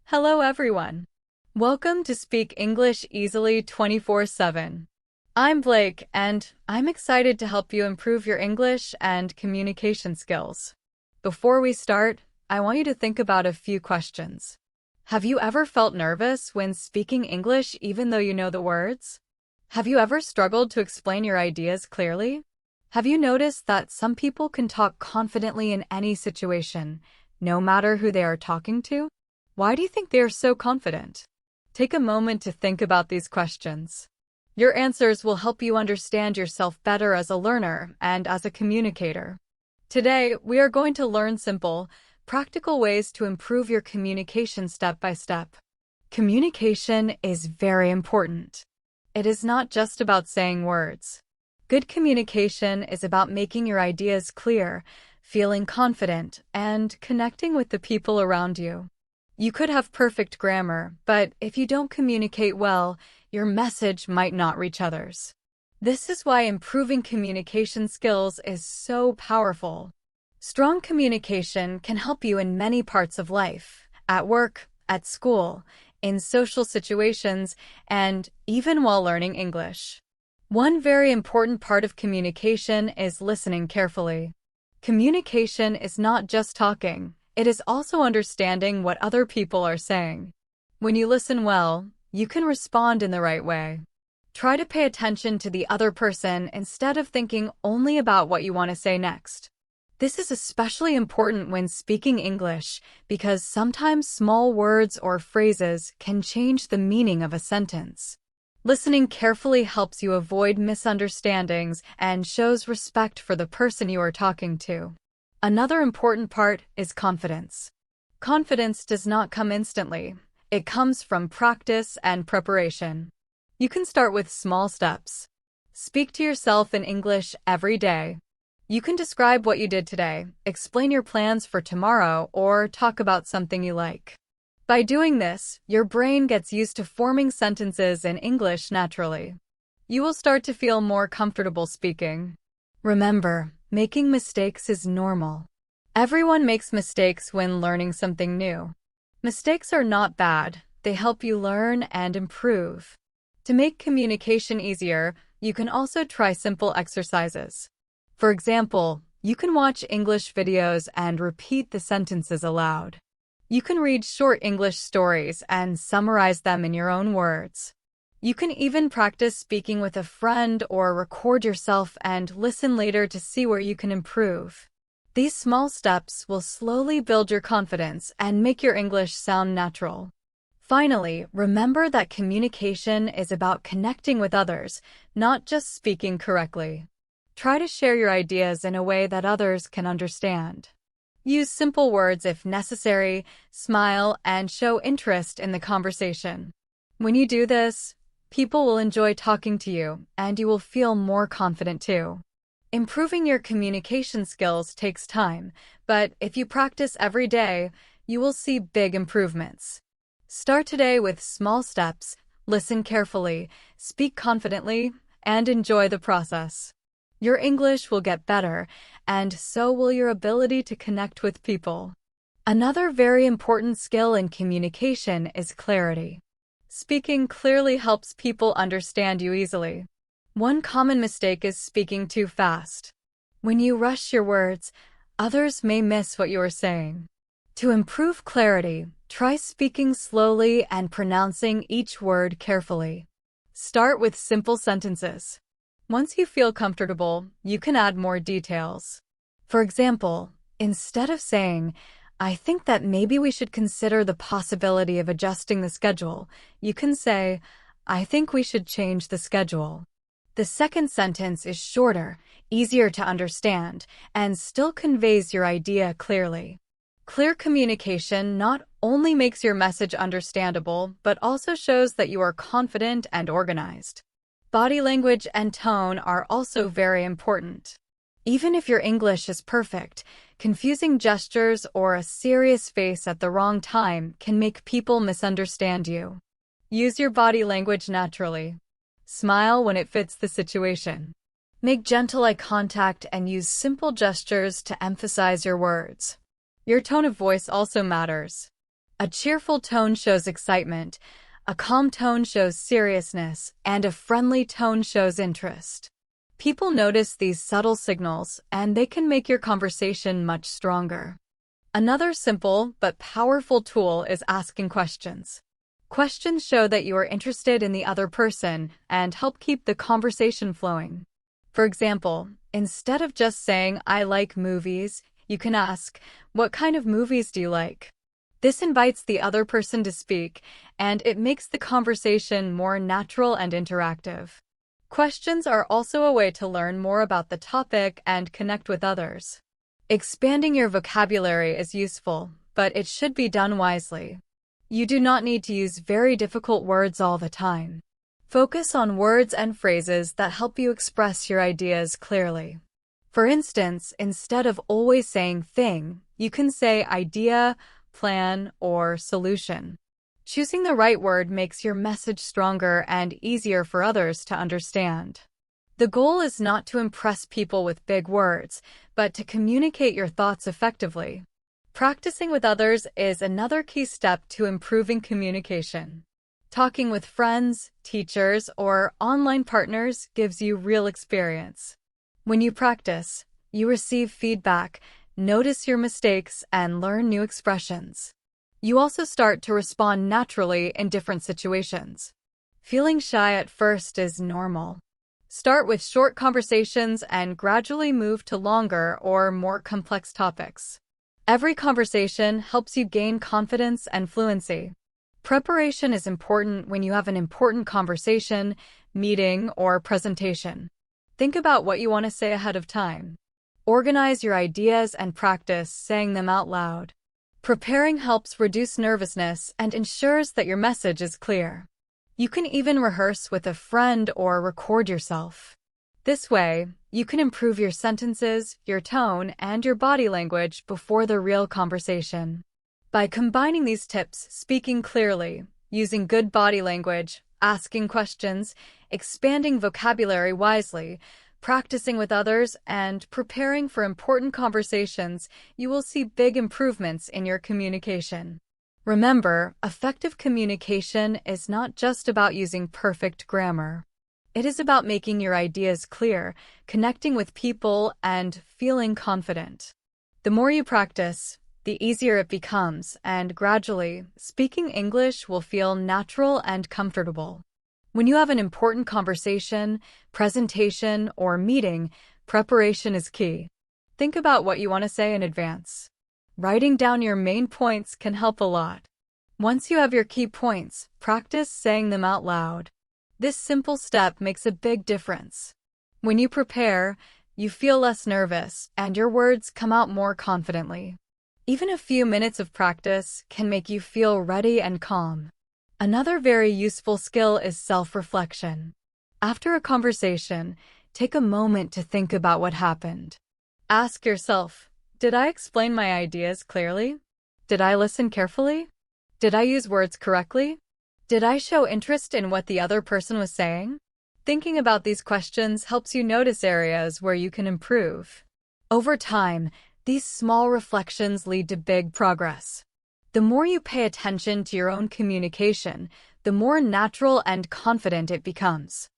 Hello everyone. Welcome to Speak English Easily 24/7. I'm Blake and I'm excited to help you improve your English and communication skills. Before we start, I want you to think about a few questions. Have you ever felt nervous when speaking English even though you know the words? Have you ever struggled to explain your ideas clearly? Have you noticed that some people can talk confidently in any situation, no matter who they are talking to? Why do you think they are so confident? Take a moment to think about these questions. Your answers will help you understand yourself better as a learner and as a communicator. Today, we are going to learn simple, practical ways to improve your communication step by step. Communication is very important. It is not just about saying words. Good communication is about making your ideas clear, feeling confident, and connecting with the people around you. You could have perfect grammar, but if you don't communicate well, your message might not reach others. This is why improving communication skills is so powerful. Strong communication can help you in many parts of life, at work, at school, in social situations, and even while learning English. One very important part of communication is listening carefully. Communication is not just talking. It is also understanding what other people are saying. When you listen well, you can respond in the right way. Try to pay attention to the other person instead of thinking only about what you want to say next. This is especially important when speaking English because sometimes small words or phrases can change the meaning of a sentence. Listening carefully helps you avoid misunderstandings and shows respect for the person you are talking to. Another important part is confidence. Confidence does not come instantly. It comes from practice and preparation. You can start with small steps. Speak to yourself in English every day. You can describe what you did today, explain your plans for tomorrow, or talk about something you like. By doing this, your brain gets used to forming sentences in English naturally. You will start to feel more comfortable speaking. Remember, making mistakes is normal. Everyone makes mistakes when learning something new. Mistakes are not bad. They help you learn and improve. To make communication easier, you can also try simple exercises. For example, you can watch English videos and repeat the sentences aloud. You can read short English stories and summarize them in your own words. You can even practice speaking with a friend or record yourself and listen later to see where you can improve. These small steps will slowly build your confidence and make your English sound natural. Finally, remember that communication is about connecting with others, not just speaking correctly. Try to share your ideas in a way that others can understand. Use simple words if necessary, smile, and show interest in the conversation. When you do this, people will enjoy talking to you, and you will feel more confident too. Improving your communication skills takes time, but if you practice every day, you will see big improvements. Start today with small steps, listen carefully, speak confidently, and enjoy the process. Your English will get better, and so will your ability to connect with people. Another very important skill in communication is clarity. Speaking clearly helps people understand you easily. One common mistake is speaking too fast. When you rush your words, others may miss what you are saying. To improve clarity, try speaking slowly and pronouncing each word carefully. Start with simple sentences. Once you feel comfortable, you can add more details. For example, instead of saying, "I think that maybe we should consider the possibility of adjusting the schedule," you can say, "I think we should change the schedule." The second sentence is shorter, easier to understand, and still conveys your idea clearly. Clear communication not only makes your message understandable, but also shows that you are confident and organized. Body language and tone are also very important. Even if your English is perfect, confusing gestures or a serious face at the wrong time can make people misunderstand you. Use your body language naturally. Smile when it fits the situation. Make gentle eye contact and use simple gestures to emphasize your words. Your tone of voice also matters. A cheerful tone shows excitement, a calm tone shows seriousness, and a friendly tone shows interest. People notice these subtle signals, and they can make your conversation much stronger. Another simple but powerful tool is asking questions. Questions show that you are interested in the other person and help keep the conversation flowing. For example, instead of just saying, "I like movies," you can ask, "What kind of movies do you like?" This invites the other person to speak, and it makes the conversation more natural and interactive. Questions are also a way to learn more about the topic and connect with others. Expanding your vocabulary is useful, but it should be done wisely. You do not need to use very difficult words all the time. Focus on words and phrases that help you express your ideas clearly. For instance, instead of always saying thing, you can say idea, plan, or solution. Choosing the right word makes your message stronger and easier for others to understand. The goal is not to impress people with big words, but to communicate your thoughts effectively. Practicing with others is another key step to improving communication. Talking with friends, teachers, or online partners gives you real experience. When you practice, you receive feedback, notice your mistakes, and learn new expressions. You also start to respond naturally in different situations. Feeling shy at first is normal. Start with short conversations and gradually move to longer or more complex topics. Every conversation helps you gain confidence and fluency. Preparation is important when you have an important conversation, meeting, or presentation. Think about what you want to say ahead of time. Organize your ideas and practice saying them out loud. Preparing helps reduce nervousness and ensures that your message is clear. You can even rehearse with a friend or record yourself. This way, you can improve your sentences, your tone, and your body language before the real conversation. By combining these tips, speaking clearly, using good body language, asking questions, expanding vocabulary wisely, practicing with others, and preparing for important conversations, you will see big improvements in your communication. Remember, effective communication is not just about using perfect grammar. It is about making your ideas clear, connecting with people, and feeling confident. The more you practice, the easier it becomes, and gradually, speaking English will feel natural and comfortable. When you have an important conversation, presentation, or meeting, preparation is key. Think about what you want to say in advance. Writing down your main points can help a lot. Once you have your key points, practice saying them out loud. This simple step makes a big difference. When you prepare, you feel less nervous, and your words come out more confidently. Even a few minutes of practice can make you feel ready and calm. Another very useful skill is self-reflection. After a conversation, take a moment to think about what happened. Ask yourself, did I explain my ideas clearly? Did I listen carefully? Did I use words correctly? Did I show interest in what the other person was saying? Thinking about these questions helps you notice areas where you can improve. Over time, these small reflections lead to big progress. The more you pay attention to your own communication, the more natural and confident it becomes.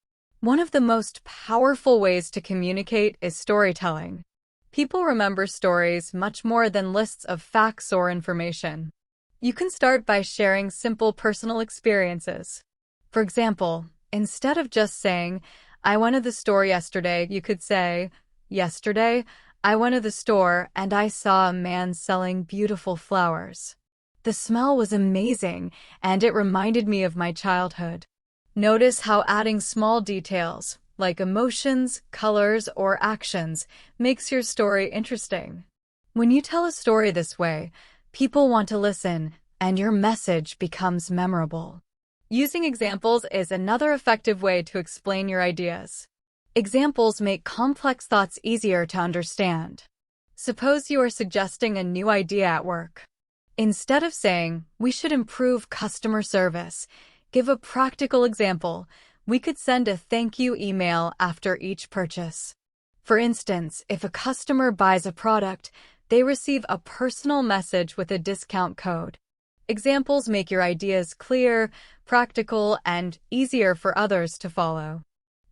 One of the most powerful ways to communicate is storytelling. People remember stories much more than lists of facts or information. You can start by sharing simple personal experiences. For example, instead of just saying, "I went to the store yesterday," you could say, "Yesterday, I went to the store and I saw a man selling beautiful flowers. The smell was amazing, and it reminded me of my childhood." Notice how adding small details, like emotions, colors, or actions, makes your story interesting. When you tell a story this way, people want to listen, and your message becomes memorable. Using examples is another effective way to explain your ideas. Examples make complex thoughts easier to understand. Suppose you are suggesting a new idea at work. Instead of saying, "We should improve customer service," give a practical example. We could send a thank you email after each purchase. For instance, if a customer buys a product, they receive a personal message with a discount code. Examples make your ideas clear, practical, and easier for others to follow.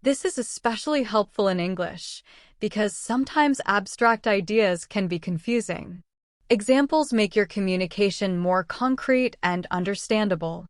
This is especially helpful in English because sometimes abstract ideas can be confusing. Examples make your communication more concrete and understandable.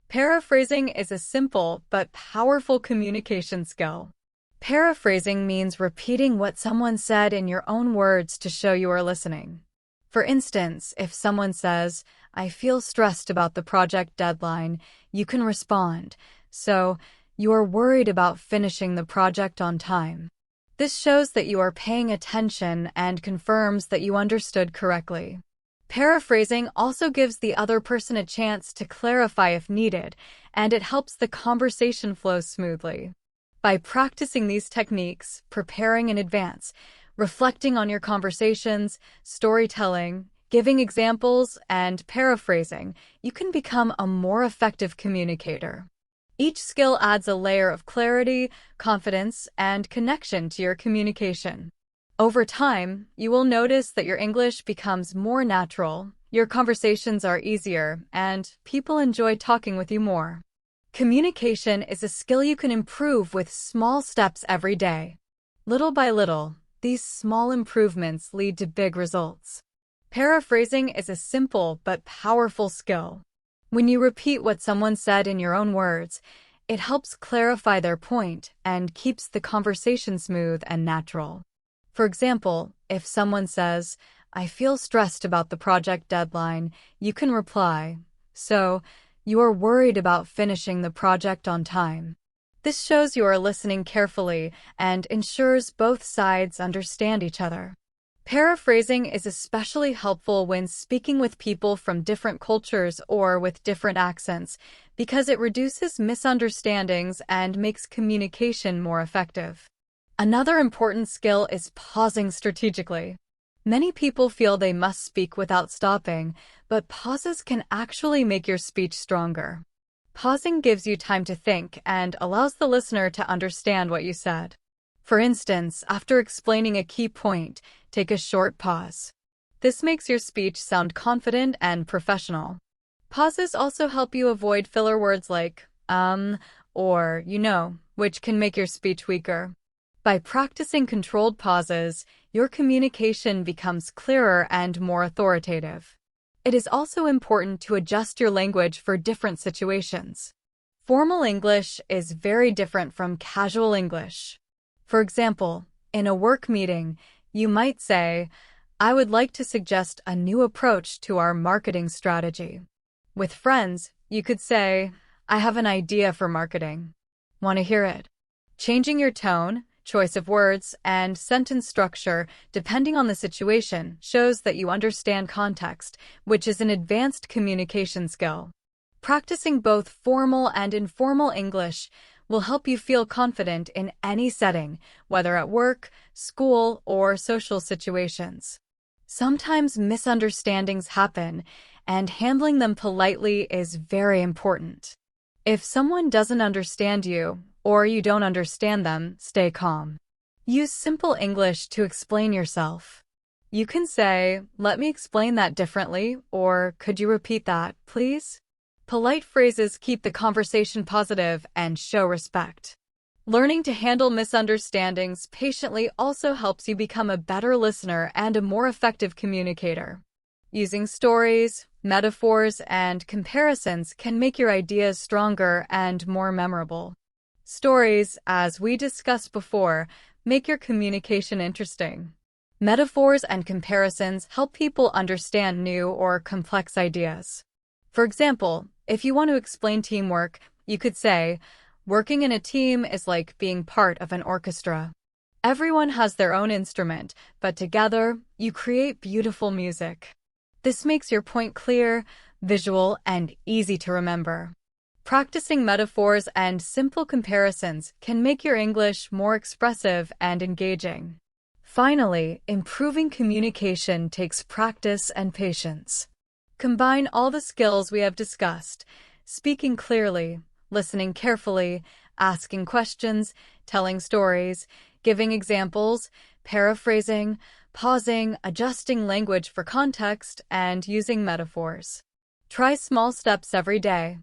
Paraphrasing is a simple but powerful communication skill. Paraphrasing means repeating what someone said in your own words to show you are listening. For instance, if someone says, "I feel stressed about the project deadline," you can respond, "So, you are worried about finishing the project on time." This shows that you are paying attention and confirms that you understood correctly. Paraphrasing also gives the other person a chance to clarify if needed, and it helps the conversation flow smoothly. By practicing these techniques, preparing in advance, reflecting on your conversations, storytelling, giving examples, and paraphrasing, you can become a more effective communicator. Each skill adds a layer of clarity, confidence, and connection to your communication. Over time, you will notice that your English becomes more natural, your conversations are easier, and people enjoy talking with you more. Communication is a skill you can improve with small steps every day. Little by little, these small improvements lead to big results. Paraphrasing is a simple but powerful skill. When you repeat what someone said in your own words, it helps clarify their point and keeps the conversation smooth and natural. For example, if someone says, "I feel stressed about the project deadline," you can reply, "So, you are worried about finishing the project on time." This shows you are listening carefully and ensures both sides understand each other. Paraphrasing is especially helpful when speaking with people from different cultures or with different accents because it reduces misunderstandings and makes communication more effective. Another important skill is pausing strategically. Many people feel they must speak without stopping, but pauses can actually make your speech stronger. Pausing gives you time to think and allows the listener to understand what you said. For instance, after explaining a key point, take a short pause. This makes your speech sound confident and professional. Pauses also help you avoid filler words like or which can make your speech weaker. By practicing controlled pauses, your communication becomes clearer and more authoritative. It is also important to adjust your language for different situations. Formal English is very different from casual English. For example, in a work meeting, you might say, "I would like to suggest a new approach to our marketing strategy." With friends, you could say, "I have an idea for marketing. Want to hear it?" Changing your tone, choice of words, and sentence structure, depending on the situation, shows that you understand context, which is an advanced communication skill. Practicing both formal and informal English will help you feel confident in any setting, whether at work, school, or social situations. Sometimes misunderstandings happen, and handling them politely is very important. If someone doesn't understand you, or you don't understand them, stay calm. Use simple English to explain yourself. You can say, "Let me explain that differently," or "Could you repeat that, please?" Polite phrases keep the conversation positive and show respect. Learning to handle misunderstandings patiently also helps you become a better listener and a more effective communicator. Using stories, metaphors, and comparisons can make your ideas stronger and more memorable. Stories, as we discussed before, make your communication interesting. Metaphors and comparisons help people understand new or complex ideas. For example, if you want to explain teamwork, you could say, "Working in a team is like being part of an orchestra. Everyone has their own instrument, but together, you create beautiful music." This makes your point clear, visual, and easy to remember. Practicing metaphors and simple comparisons can make your English more expressive and engaging. Finally, improving communication takes practice and patience. Combine all the skills we have discussed: speaking clearly, listening carefully, asking questions, telling stories, giving examples, paraphrasing, pausing, adjusting language for context, and using metaphors. Try small steps every day.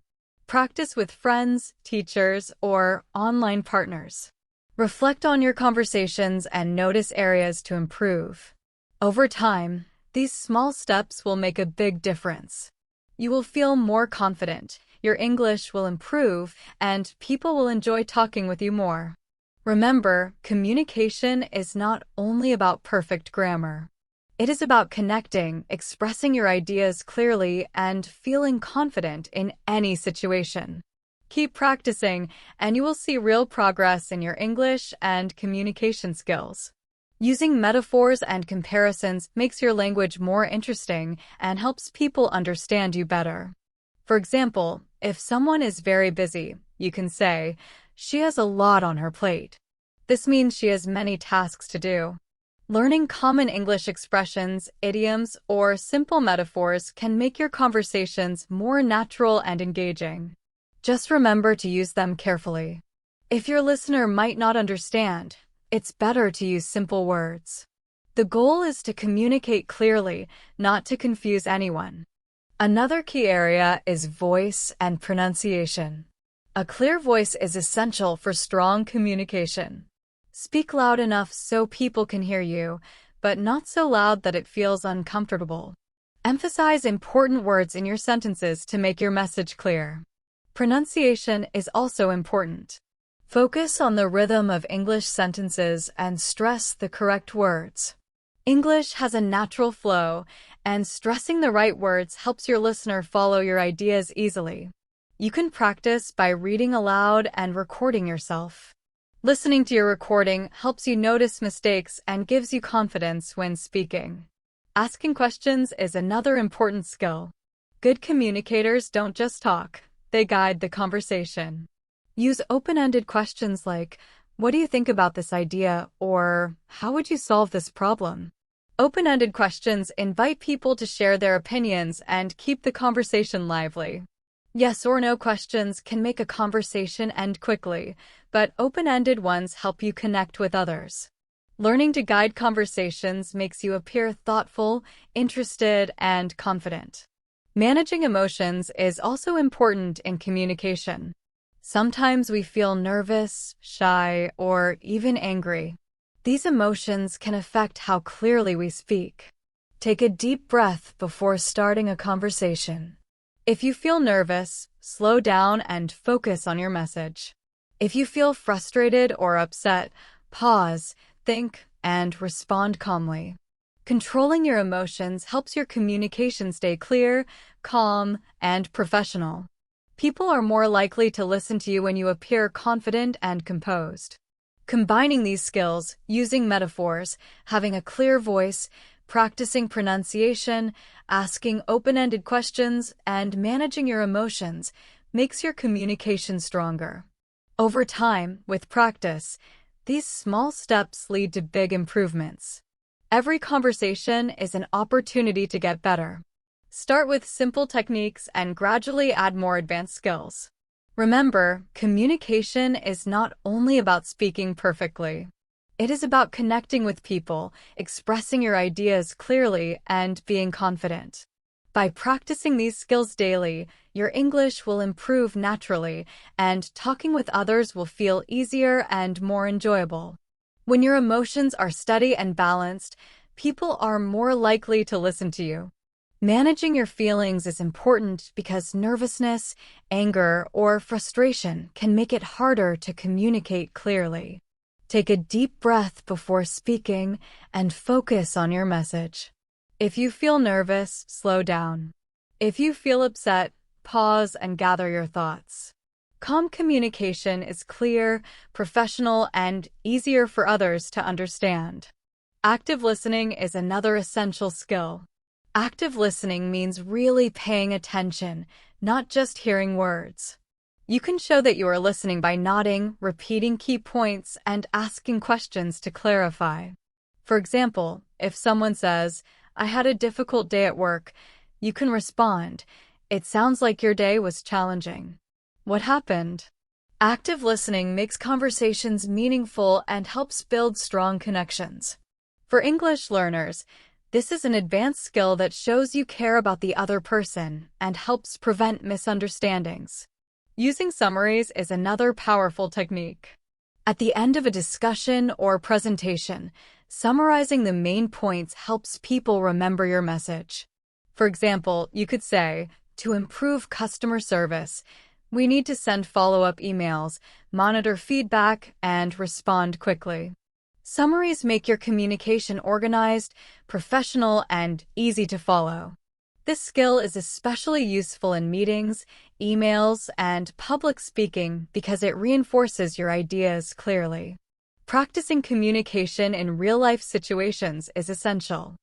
Practice with friends, teachers, or online partners. Reflect on your conversations and notice areas to improve. Over time, these small steps will make a big difference. You will feel more confident, your English will improve, and people will enjoy talking with you more. Remember, communication is not only about perfect grammar. It is about connecting, expressing your ideas clearly, and feeling confident in any situation. Keep practicing, and you will see real progress in your English and communication skills. Using metaphors and comparisons makes your language more interesting and helps people understand you better. For example, if someone is very busy, you can say, "She has a lot on her plate." This means she has many tasks to do. Learning common English expressions, idioms, or simple metaphors can make your conversations more natural and engaging. Just remember to use them carefully. If your listener might not understand, it's better to use simple words. The goal is to communicate clearly, not to confuse anyone. Another key area is voice and pronunciation. A clear voice is essential for strong communication. Speak loud enough so people can hear you, but not so loud that it feels uncomfortable. Emphasize important words in your sentences to make your message clear. Pronunciation is also important. Focus on the rhythm of English sentences and stress the correct words. English has a natural flow, and stressing the right words helps your listener follow your ideas easily. You can practice by reading aloud and recording yourself. Listening to your recording helps you notice mistakes and gives you confidence when speaking. Asking questions is another important skill. Good communicators don't just talk, they guide the conversation. Use open-ended questions like, "What do you think about this idea?" or "How would you solve this problem?" Open-ended questions invite people to share their opinions and keep the conversation lively. Yes or no questions can make a conversation end quickly, but open-ended ones help you connect with others. Learning to guide conversations makes you appear thoughtful, interested, and confident. Managing emotions is also important in communication. Sometimes we feel nervous, shy, or even angry. These emotions can affect how clearly we speak. Take a deep breath before starting a conversation. If you feel nervous, slow down and focus on your message. If you feel frustrated or upset, pause, think, and respond calmly. Controlling your emotions helps your communication stay clear, calm, and professional. People are more likely to listen to you when you appear confident and composed. Combining these skills, using metaphors, having a clear voice, practicing pronunciation, asking open-ended questions, and managing your emotions makes your communication stronger. Over time, with practice, these small steps lead to big improvements. Every conversation is an opportunity to get better. Start with simple techniques and gradually add more advanced skills. Remember, communication is not only about speaking perfectly. It is about connecting with people, expressing your ideas clearly, and being confident. By practicing these skills daily, your English will improve naturally, and talking with others will feel easier and more enjoyable. When your emotions are steady and balanced, people are more likely to listen to you. Managing your feelings is important because nervousness, anger, or frustration can make it harder to communicate clearly. Take a deep breath before speaking and focus on your message. If you feel nervous, slow down. If you feel upset, pause and gather your thoughts. Calm communication is clear, professional, and easier for others to understand. Active listening is another essential skill. Active listening means really paying attention, not just hearing words. You can show that you are listening by nodding, repeating key points, and asking questions to clarify. For example, if someone says, "I had a difficult day at work," you can respond, "It sounds like your day was challenging. What happened?" Active listening makes conversations meaningful and helps build strong connections. For English learners, This is an advanced skill that shows you care about the other person and helps prevent misunderstandings. Using summaries is another powerful technique. At the end of a discussion or presentation, summarizing the main points helps people remember your message. For example, you could say, to improve customer service, we need to send follow-up emails, monitor feedback, and respond quickly. Summaries make your communication organized, professional, and easy to follow. This skill is especially useful in meetings, emails, and public speaking because it reinforces your ideas clearly. Practicing communication in real-life situations is essential.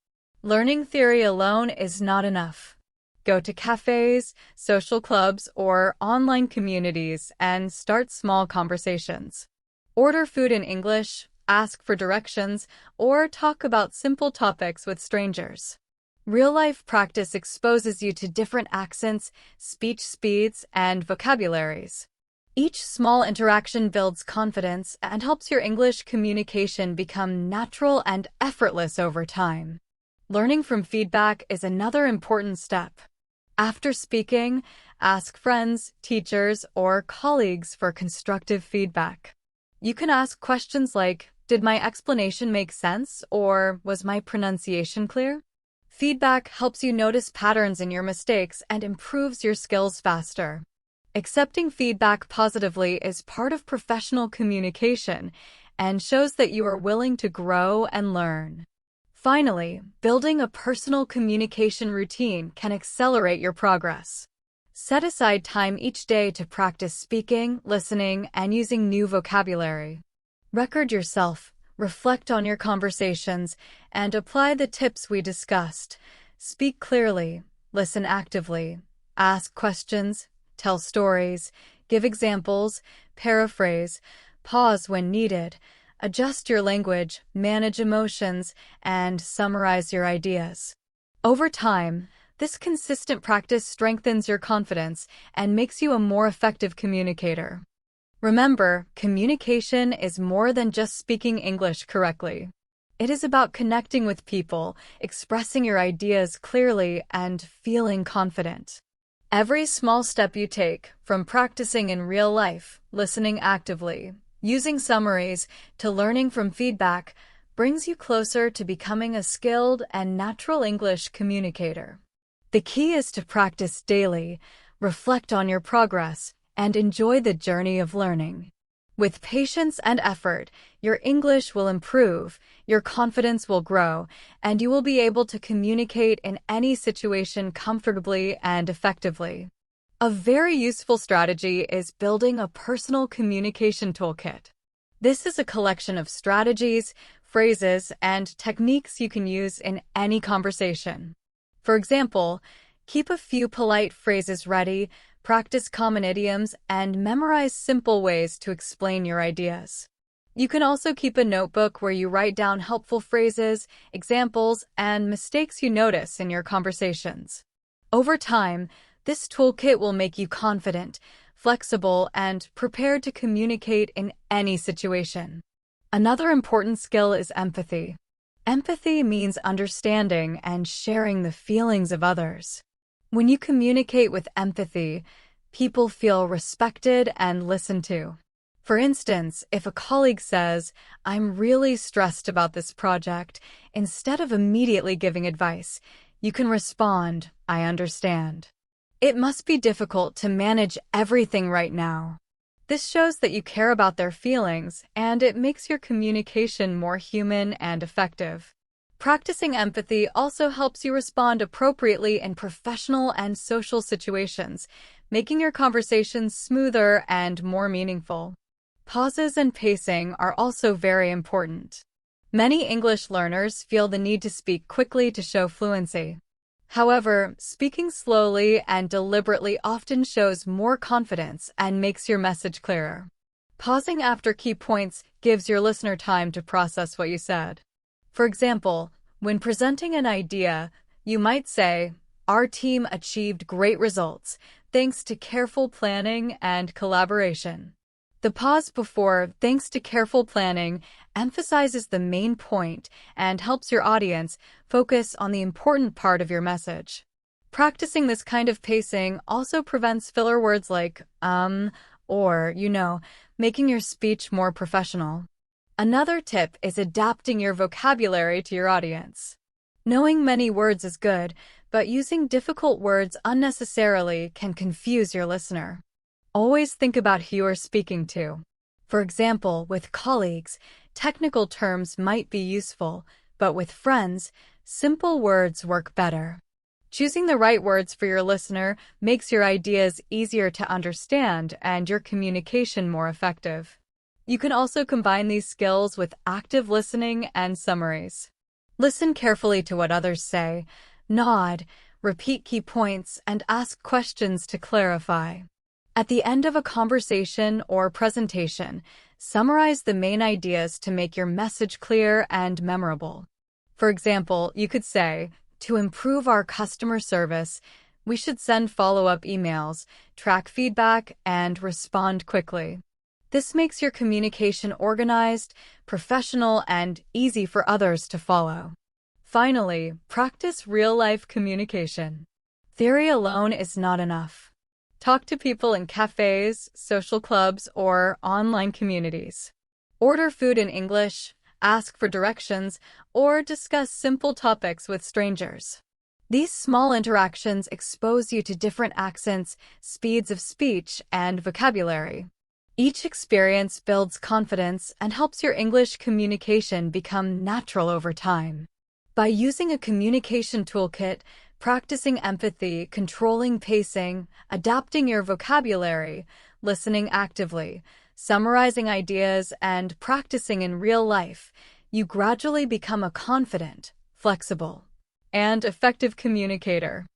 Learning theory alone is not enough. Go to cafes, social clubs, or online communities and start small conversations. Order food in English, ask for directions, or talk about simple topics with strangers. Real-life practice exposes you to different accents, speech speeds, and vocabularies. Each small interaction builds confidence and helps your English communication become natural and effortless over time. Learning from feedback is another important step. After speaking, ask friends, teachers, or colleagues for constructive feedback. You can ask questions like, did my explanation make sense, or was my pronunciation clear? Feedback helps you notice patterns in your mistakes and improves your skills faster. Accepting feedback positively is part of professional communication and shows that you are willing to grow and learn. Finally, building a personal communication routine can accelerate your progress. Set aside time each day to practice speaking, listening, and using new vocabulary. Record yourself, reflect on your conversations, and apply the tips we discussed. Speak clearly, listen actively, ask questions, tell stories, give examples, paraphrase, pause when needed, adjust your language, manage emotions, and summarize your ideas. Over time, this consistent practice strengthens your confidence and makes you a more effective communicator. Remember, communication is more than just speaking English correctly. It is about connecting with people, expressing your ideas clearly, and feeling confident. Every small step you take, from practicing in real life, listening actively, using summaries, to learning from feedback, brings you closer to becoming a skilled and natural English communicator. The key is to practice daily, reflect on your progress, and enjoy the journey of learning. With patience and effort, your English will improve, your confidence will grow, and you will be able to communicate in any situation comfortably and effectively. A very useful strategy is building a personal communication toolkit. This is a collection of strategies, phrases, and techniques you can use in any conversation. For example, keep a few polite phrases ready, practice common idioms, and memorize simple ways to explain your ideas. You can also keep a notebook where you write down helpful phrases, examples, and mistakes you notice in your conversations. Over time, this toolkit will make you confident, flexible, and prepared to communicate in any situation. Another important skill is empathy. Empathy means understanding and sharing the feelings of others. When you communicate with empathy, people feel respected and listened to. For instance, if a colleague says, "I'm really stressed about this project," instead of immediately giving advice, you can respond, "I understand. It must be difficult to manage everything right now." This shows that you care about their feelings, and it makes your communication more human and effective. Practicing empathy also helps you respond appropriately in professional and social situations, making your conversations smoother and more meaningful. Pauses and pacing are also very important. Many English learners feel the need to speak quickly to show fluency. However, speaking slowly and deliberately often shows more confidence and makes your message clearer. Pausing after key points gives your listener time to process what you said. For example, when presenting an idea, you might say, "Our team achieved great results thanks to careful planning and collaboration." The pause before, thanks to careful planning, emphasizes the main point and helps your audience focus on the important part of your message. Practicing this kind of pacing also prevents filler words like or, making your speech more professional. Another tip is adapting your vocabulary to your audience. Knowing many words is good, but using difficult words unnecessarily can confuse your listener. Always think about who you are speaking to. For example, with colleagues, technical terms might be useful, but with friends, simple words work better. Choosing the right words for your listener makes your ideas easier to understand and your communication more effective. You can also combine these skills with active listening and summaries. Listen carefully to what others say, nod, repeat key points, and ask questions to clarify. At the end of a conversation or presentation, summarize the main ideas to make your message clear and memorable. For example, you could say, to improve our customer service, we should send follow-up emails, track feedback, and respond quickly. This makes your communication organized, professional, and easy for others to follow. Finally, practice real-life communication. Theory alone is not enough. Talk to people in cafes, social clubs, or online communities. Order food in English, ask for directions, or discuss simple topics with strangers. These small interactions expose you to different accents, speeds of speech, and vocabulary. Each experience builds confidence and helps your English communication become natural over time. By using a communication toolkit, practicing empathy, controlling pacing, adapting your vocabulary, listening actively, summarizing ideas, and practicing in real life, you gradually become a confident, flexible, and effective communicator.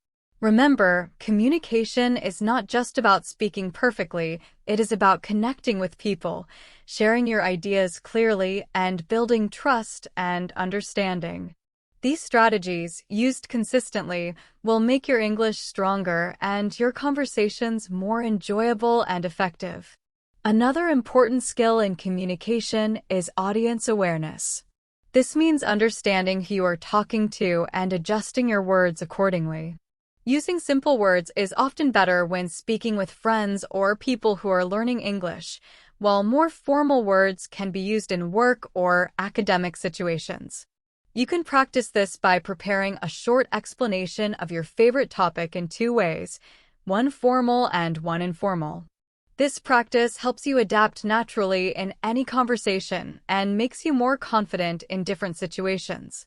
Remember, communication is not just about speaking perfectly, it is about connecting with people, sharing your ideas clearly, and building trust and understanding. These strategies, used consistently, will make your English stronger and your conversations more enjoyable and effective. Another important skill in communication is audience awareness. This means understanding who you are talking to and adjusting your words accordingly. Using simple words is often better when speaking with friends or people who are learning English, while more formal words can be used in work or academic situations. You can practice this by preparing a short explanation of your favorite topic in two ways, one formal and one informal. This practice helps you adapt naturally in any conversation and makes you more confident in different situations.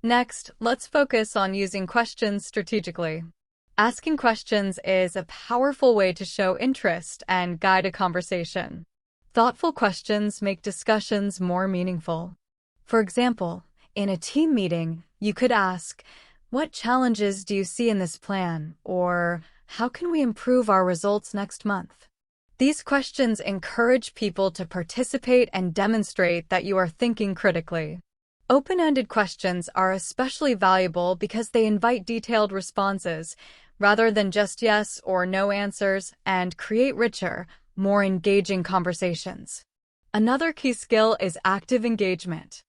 Next, let's focus on using questions strategically. Asking questions is a powerful way to show interest and guide a conversation. Thoughtful questions make discussions more meaningful. For example, in a team meeting, you could ask, "What challenges do you see in this plan?" Or, "How can we improve our results next month?" These questions encourage people to participate and demonstrate that you are thinking critically. Open-ended questions are especially valuable because they invite detailed responses, rather than just yes or no answers, and create richer, more engaging conversations. Another key skill is active engagement.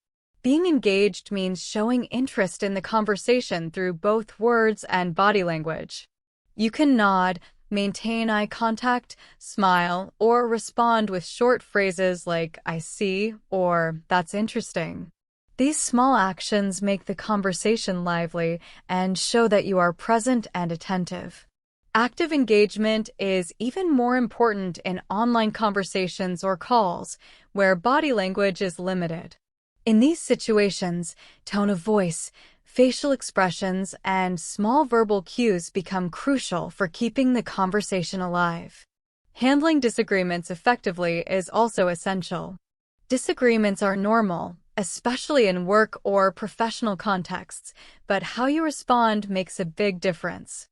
Being engaged means showing interest in the conversation through both words and body language. You can nod, maintain eye contact, smile, or respond with short phrases like "I see" or "That's interesting." These small actions make the conversation lively and show that you are present and attentive. Active engagement is even more important in online conversations or calls, where body language is limited. In these situations, tone of voice, facial expressions, and small verbal cues become crucial for keeping the conversation alive. Handling disagreements effectively is also essential. Disagreements are normal, especially in work or professional contexts, but how you respond makes a big difference.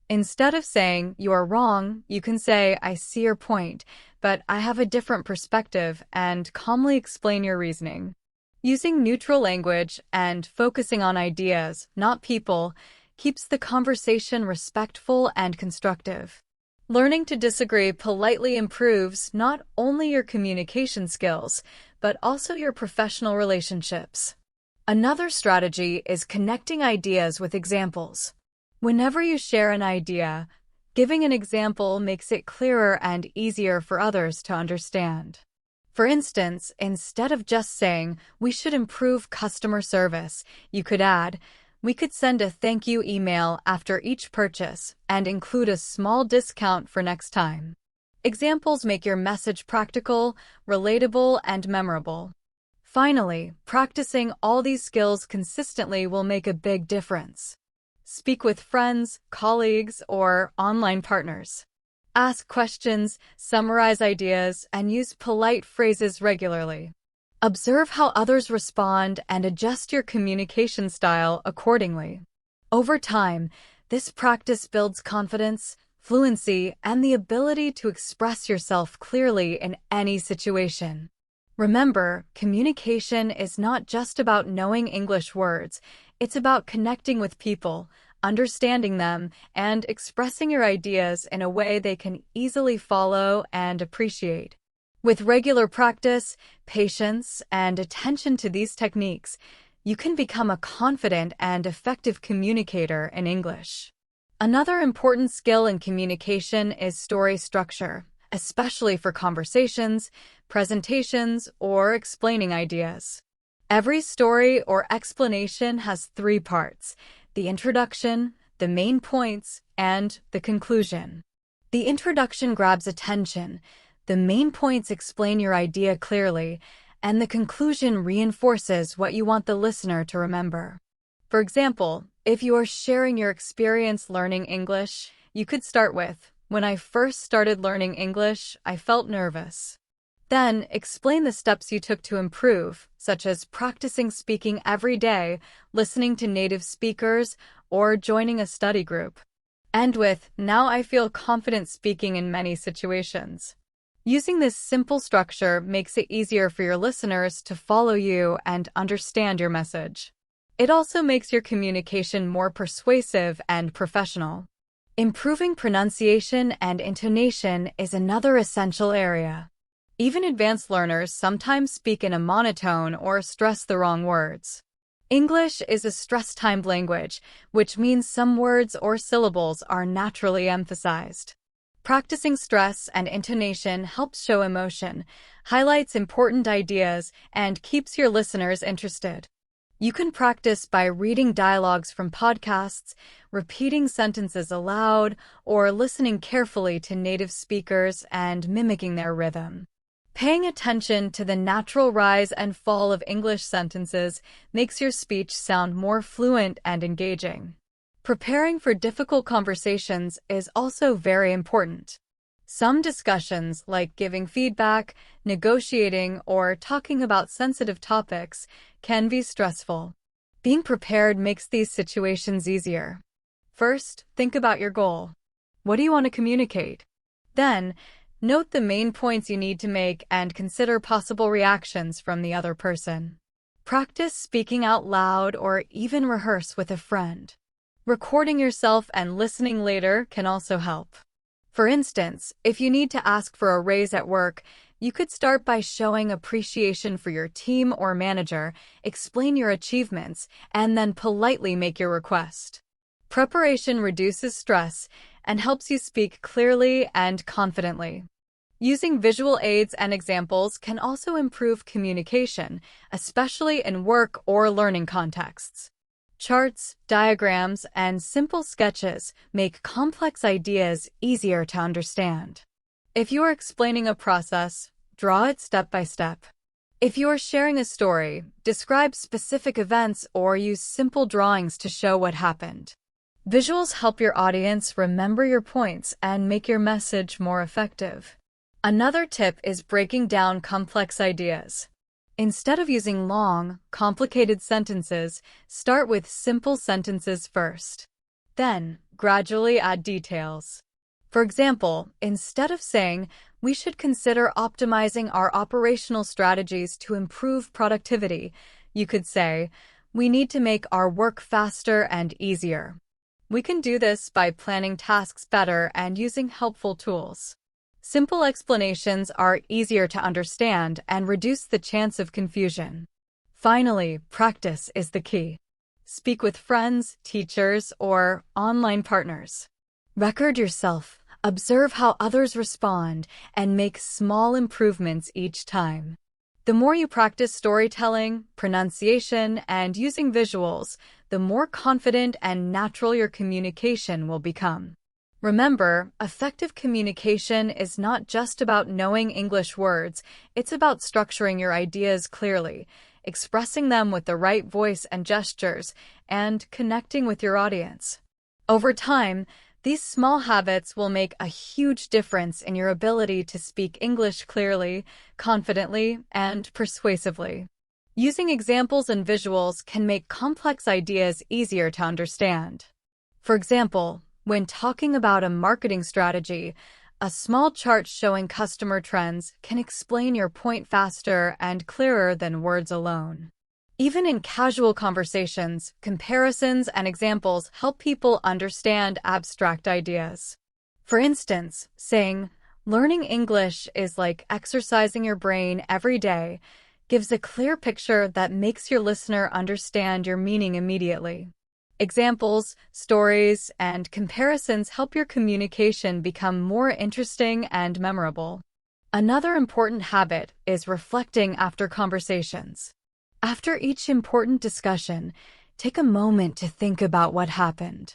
Instead of saying, "You are wrong," you can say, "I see your point, but I have a different perspective," and calmly explain your reasoning. Using neutral language and focusing on ideas, not people, keeps the conversation respectful and constructive. Learning to disagree politely improves not only your communication skills, but also your professional relationships. Another strategy is connecting ideas with examples. Whenever you share an idea, giving an example makes it clearer and easier for others to understand. For instance, instead of just saying, "We should improve customer service," you could add, "We could send a thank you email after each purchase and include a small discount for next time." Examples make your message practical, relatable, and memorable. Finally, practicing all these skills consistently will make a big difference. Speak with friends, colleagues, or online partners. Ask questions, summarize ideas, and use polite phrases regularly. Observe how others respond and adjust your communication style accordingly. Over time, this practice builds confidence, fluency, and the ability to express yourself clearly in any situation. Remember, communication is not just about knowing English words, it's about connecting with people, understanding them, and expressing your ideas in a way they can easily follow and appreciate. With regular practice, patience, and attention to these techniques, you can become a confident and effective communicator in English. Another important skill in communication is story structure, especially for conversations, presentations, or explaining ideas. Every story or explanation has 3 parts: the introduction, the main points, and the conclusion. The introduction grabs attention, the main points explain your idea clearly, and the conclusion reinforces what you want the listener to remember. For example, if you are sharing your experience learning English, you could start with, "When I first started learning English, I felt nervous." Then, explain the steps you took to improve, such as practicing speaking every day, listening to native speakers, or joining a study group. End with, "Now I feel confident speaking in many situations." Using this simple structure makes it easier for your listeners to follow you and understand your message. It also makes your communication more persuasive and professional. Improving pronunciation and intonation is another essential area. Even advanced learners sometimes speak in a monotone or stress the wrong words. English is a stress-timed language, which means some words or syllables are naturally emphasized. Practicing stress and intonation helps show emotion, highlights important ideas, and keeps your listeners interested. You can practice by reading dialogues from podcasts, repeating sentences aloud, or listening carefully to native speakers and mimicking their rhythm. Paying attention to the natural rise and fall of English sentences makes your speech sound more fluent and engaging. Preparing for difficult conversations is also very important. Some discussions, like giving feedback, negotiating, or talking about sensitive topics, can be stressful. Being prepared makes these situations easier. First, think about your goal. What do you want to communicate? Then, note the main points you need to make and consider possible reactions from the other person. Practice speaking out loud or even rehearse with a friend. Recording yourself and listening later can also help. For instance, if you need to ask for a raise at work, you could start by showing appreciation for your team or manager, explain your achievements, and then politely make your request. Preparation reduces stress and helps you speak clearly and confidently. Using visual aids and examples can also improve communication, especially in work or learning contexts. Charts, diagrams, and simple sketches make complex ideas easier to understand. If you are explaining a process, draw it step by step. If you are sharing a story, describe specific events or use simple drawings to show what happened. Visuals help your audience remember your points and make your message more effective. Another tip is breaking down complex ideas. Instead of using long, complicated sentences, start with simple sentences first. Then, gradually add details. For example, instead of saying, "We should consider optimizing our operational strategies to improve productivity," you could say, "We need to make our work faster and easier." We can do this by planning tasks better and using helpful tools. Simple explanations are easier to understand and reduce the chance of confusion. Finally, practice is the key. Speak with friends, teachers, or online partners. Record yourself, observe how others respond, and make small improvements each time. The more you practice storytelling, pronunciation, and using visuals, the more confident and natural your communication will become. Remember, effective communication is not just about knowing English words, it's about structuring your ideas clearly, expressing them with the right voice and gestures, and connecting with your audience. Over time, these small habits will make a huge difference in your ability to speak English clearly, confidently, and persuasively. Using examples and visuals can make complex ideas easier to understand. For example, when talking about a marketing strategy, a small chart showing customer trends can explain your point faster and clearer than words alone. Even in casual conversations, comparisons and examples help people understand abstract ideas. For instance, saying, "Learning English is like exercising your brain every day," gives a clear picture that makes your listener understand your meaning immediately. Examples, stories, and comparisons help your communication become more interesting and memorable. Another important habit is reflecting after conversations. After each important discussion, take a moment to think about what happened.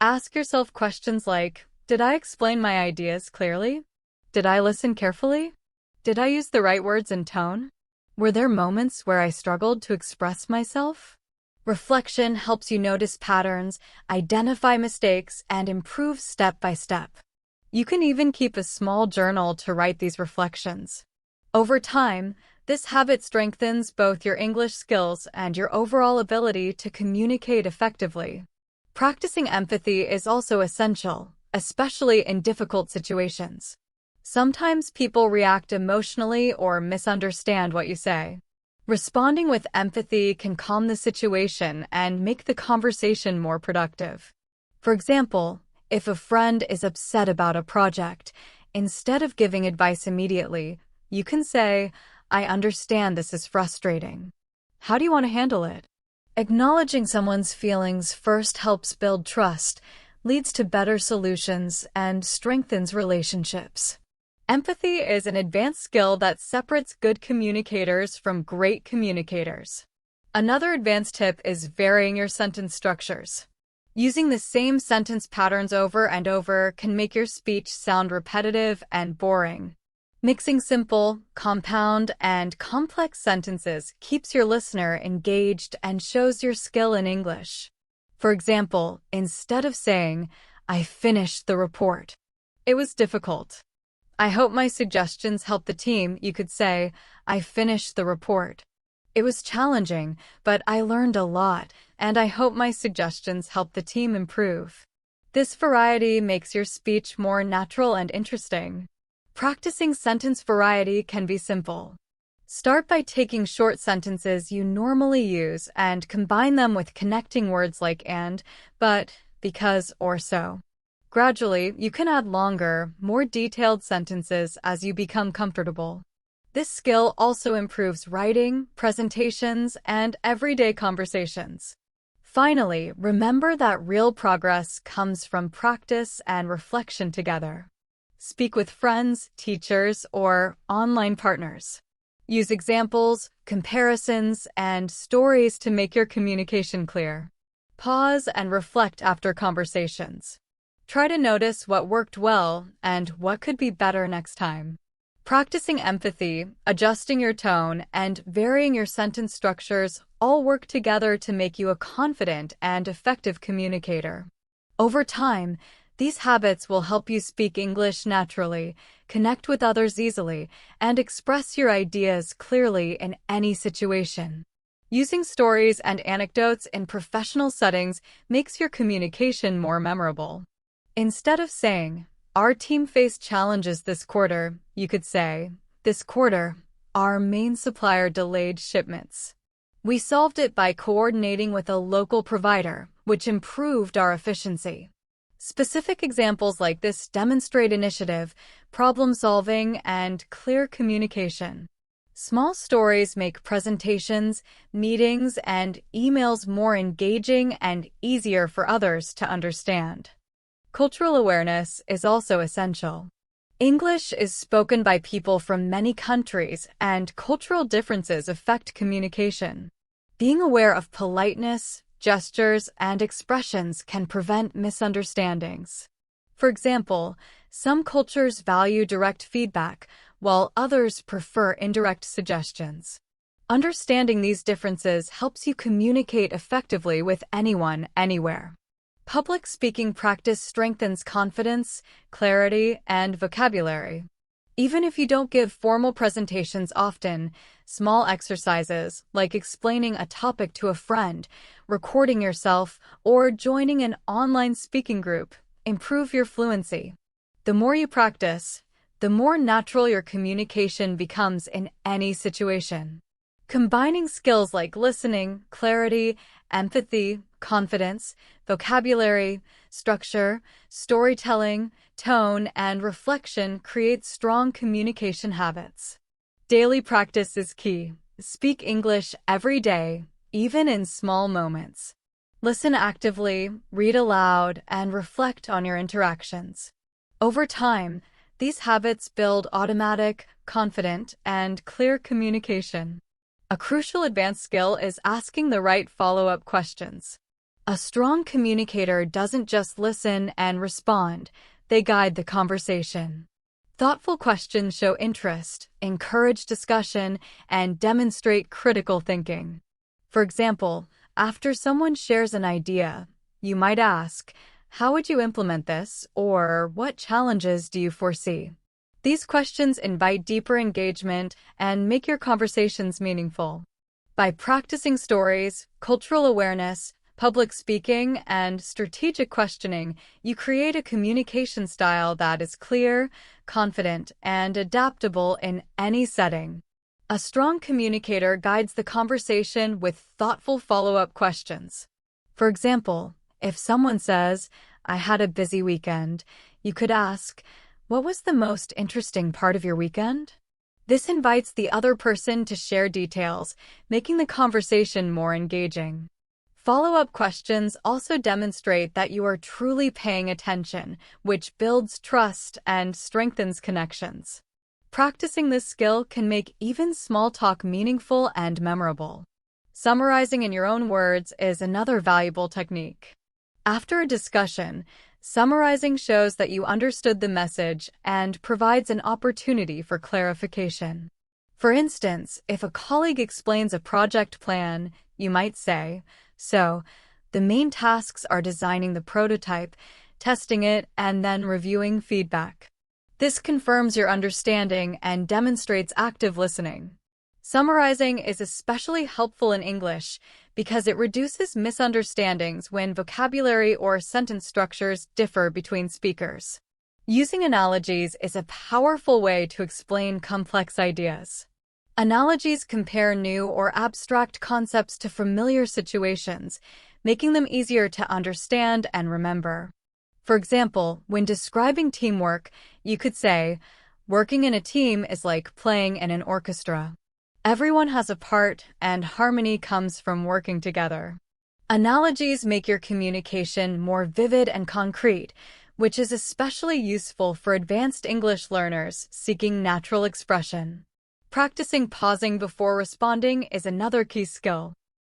Ask yourself questions like, did I explain my ideas clearly? Did I listen carefully? Did I use the right words and tone? Were there moments where I struggled to express myself? Reflection helps you notice patterns, identify mistakes, and improve step by step. You can even keep a small journal to write these reflections. Over time, this habit strengthens both your English skills and your overall ability to communicate effectively. Practicing empathy is also essential, especially in difficult situations. Sometimes people react emotionally or misunderstand what you say. Responding with empathy can calm the situation and make the conversation more productive. For example, if a friend is upset about a project, instead of giving advice immediately, you can say, "I understand this is frustrating. How do you want to handle it?" Acknowledging someone's feelings first helps build trust, leads to better solutions, and strengthens relationships. Empathy is an advanced skill that separates good communicators from great communicators. Another advanced tip is varying your sentence structures. Using the same sentence patterns over and over can make your speech sound repetitive and boring. Mixing simple, compound, and complex sentences keeps your listener engaged and shows your skill in English. For example, instead of saying, "I finished the report," "It was difficult." "I hope my suggestions help the team," you could say, "I finished the report. It was challenging, but I learned a lot, and I hope my suggestions help the team improve." This variety makes your speech more natural and interesting. Practicing sentence variety can be simple. Start by taking short sentences you normally use and combine them with connecting words like and, but, because, or so. Gradually, you can add longer, more detailed sentences as you become comfortable. This skill also improves writing, presentations, and everyday conversations. Finally, remember that real progress comes from practice and reflection together. Speak with friends, teachers, or online partners. Use examples, comparisons, and stories to make your communication clear. Pause and reflect after conversations. Try to notice what worked well and what could be better next time. Practicing empathy, adjusting your tone, and varying your sentence structures all work together to make you a confident and effective communicator. Over time, these habits will help you speak English naturally, connect with others easily, and express your ideas clearly in any situation. Using stories and anecdotes in professional settings makes your communication more memorable. Instead of saying, "Our team faced challenges this quarter," you could say, "This quarter, our main supplier delayed shipments." We solved it by coordinating with a local provider, which improved our efficiency. Specific examples like this demonstrate initiative, problem-solving, and clear communication. Small stories make presentations, meetings, and emails more engaging and easier for others to understand. Cultural awareness is also essential. English is spoken by people from many countries, and cultural differences affect communication. Being aware of politeness, gestures, and expressions can prevent misunderstandings. For example, some cultures value direct feedback, while others prefer indirect suggestions. Understanding these differences helps you communicate effectively with anyone, anywhere. Public speaking practice strengthens confidence, clarity, and vocabulary. Even if you don't give formal presentations often, small exercises like explaining a topic to a friend, recording yourself, or joining an online speaking group improve your fluency. The more you practice, the more natural your communication becomes in any situation. Combining skills like listening, clarity, empathy, confidence, vocabulary, structure, storytelling, tone, and reflection creates strong communication habits. Daily practice is key. Speak English every day, even in small moments. Listen actively, read aloud, and reflect on your interactions. Over time, these habits build automatic, confident, and clear communication. A crucial advanced skill is asking the right follow-up questions. A strong communicator doesn't just listen and respond, they guide the conversation. Thoughtful questions show interest, encourage discussion, and demonstrate critical thinking. For example, after someone shares an idea, you might ask, "How would you implement this?" or "What challenges do you foresee?" These questions invite deeper engagement and make your conversations meaningful. By practicing stories, cultural awareness, public speaking, and strategic questioning, you create a communication style that is clear, confident, and adaptable in any setting. A strong communicator guides the conversation with thoughtful follow-up questions. For example, if someone says, "I had a busy weekend," you could ask, "What was the most interesting part of your weekend?" This invites the other person to share details, making the conversation more engaging. Follow-up questions also demonstrate that you are truly paying attention, which builds trust and strengthens connections. Practicing this skill can make even small talk meaningful and memorable. Summarizing in your own words is another valuable technique. After a discussion, summarizing shows that you understood the message and provides an opportunity for clarification. For instance, if a colleague explains a project plan, you might say, "So, the main tasks are designing the prototype, testing it, and then reviewing feedback." This confirms your understanding and demonstrates active listening. Summarizing is especially helpful in English because it reduces misunderstandings when vocabulary or sentence structures differ between speakers. Using analogies is a powerful way to explain complex ideas. Analogies compare new or abstract concepts to familiar situations, making them easier to understand and remember. For example, when describing teamwork, you could say, "Working in a team is like playing in an orchestra. Everyone has a part, and harmony comes from working together." Analogies make your communication more vivid and concrete, which is especially useful for advanced English learners seeking natural expression. Practicing pausing before responding is another key skill.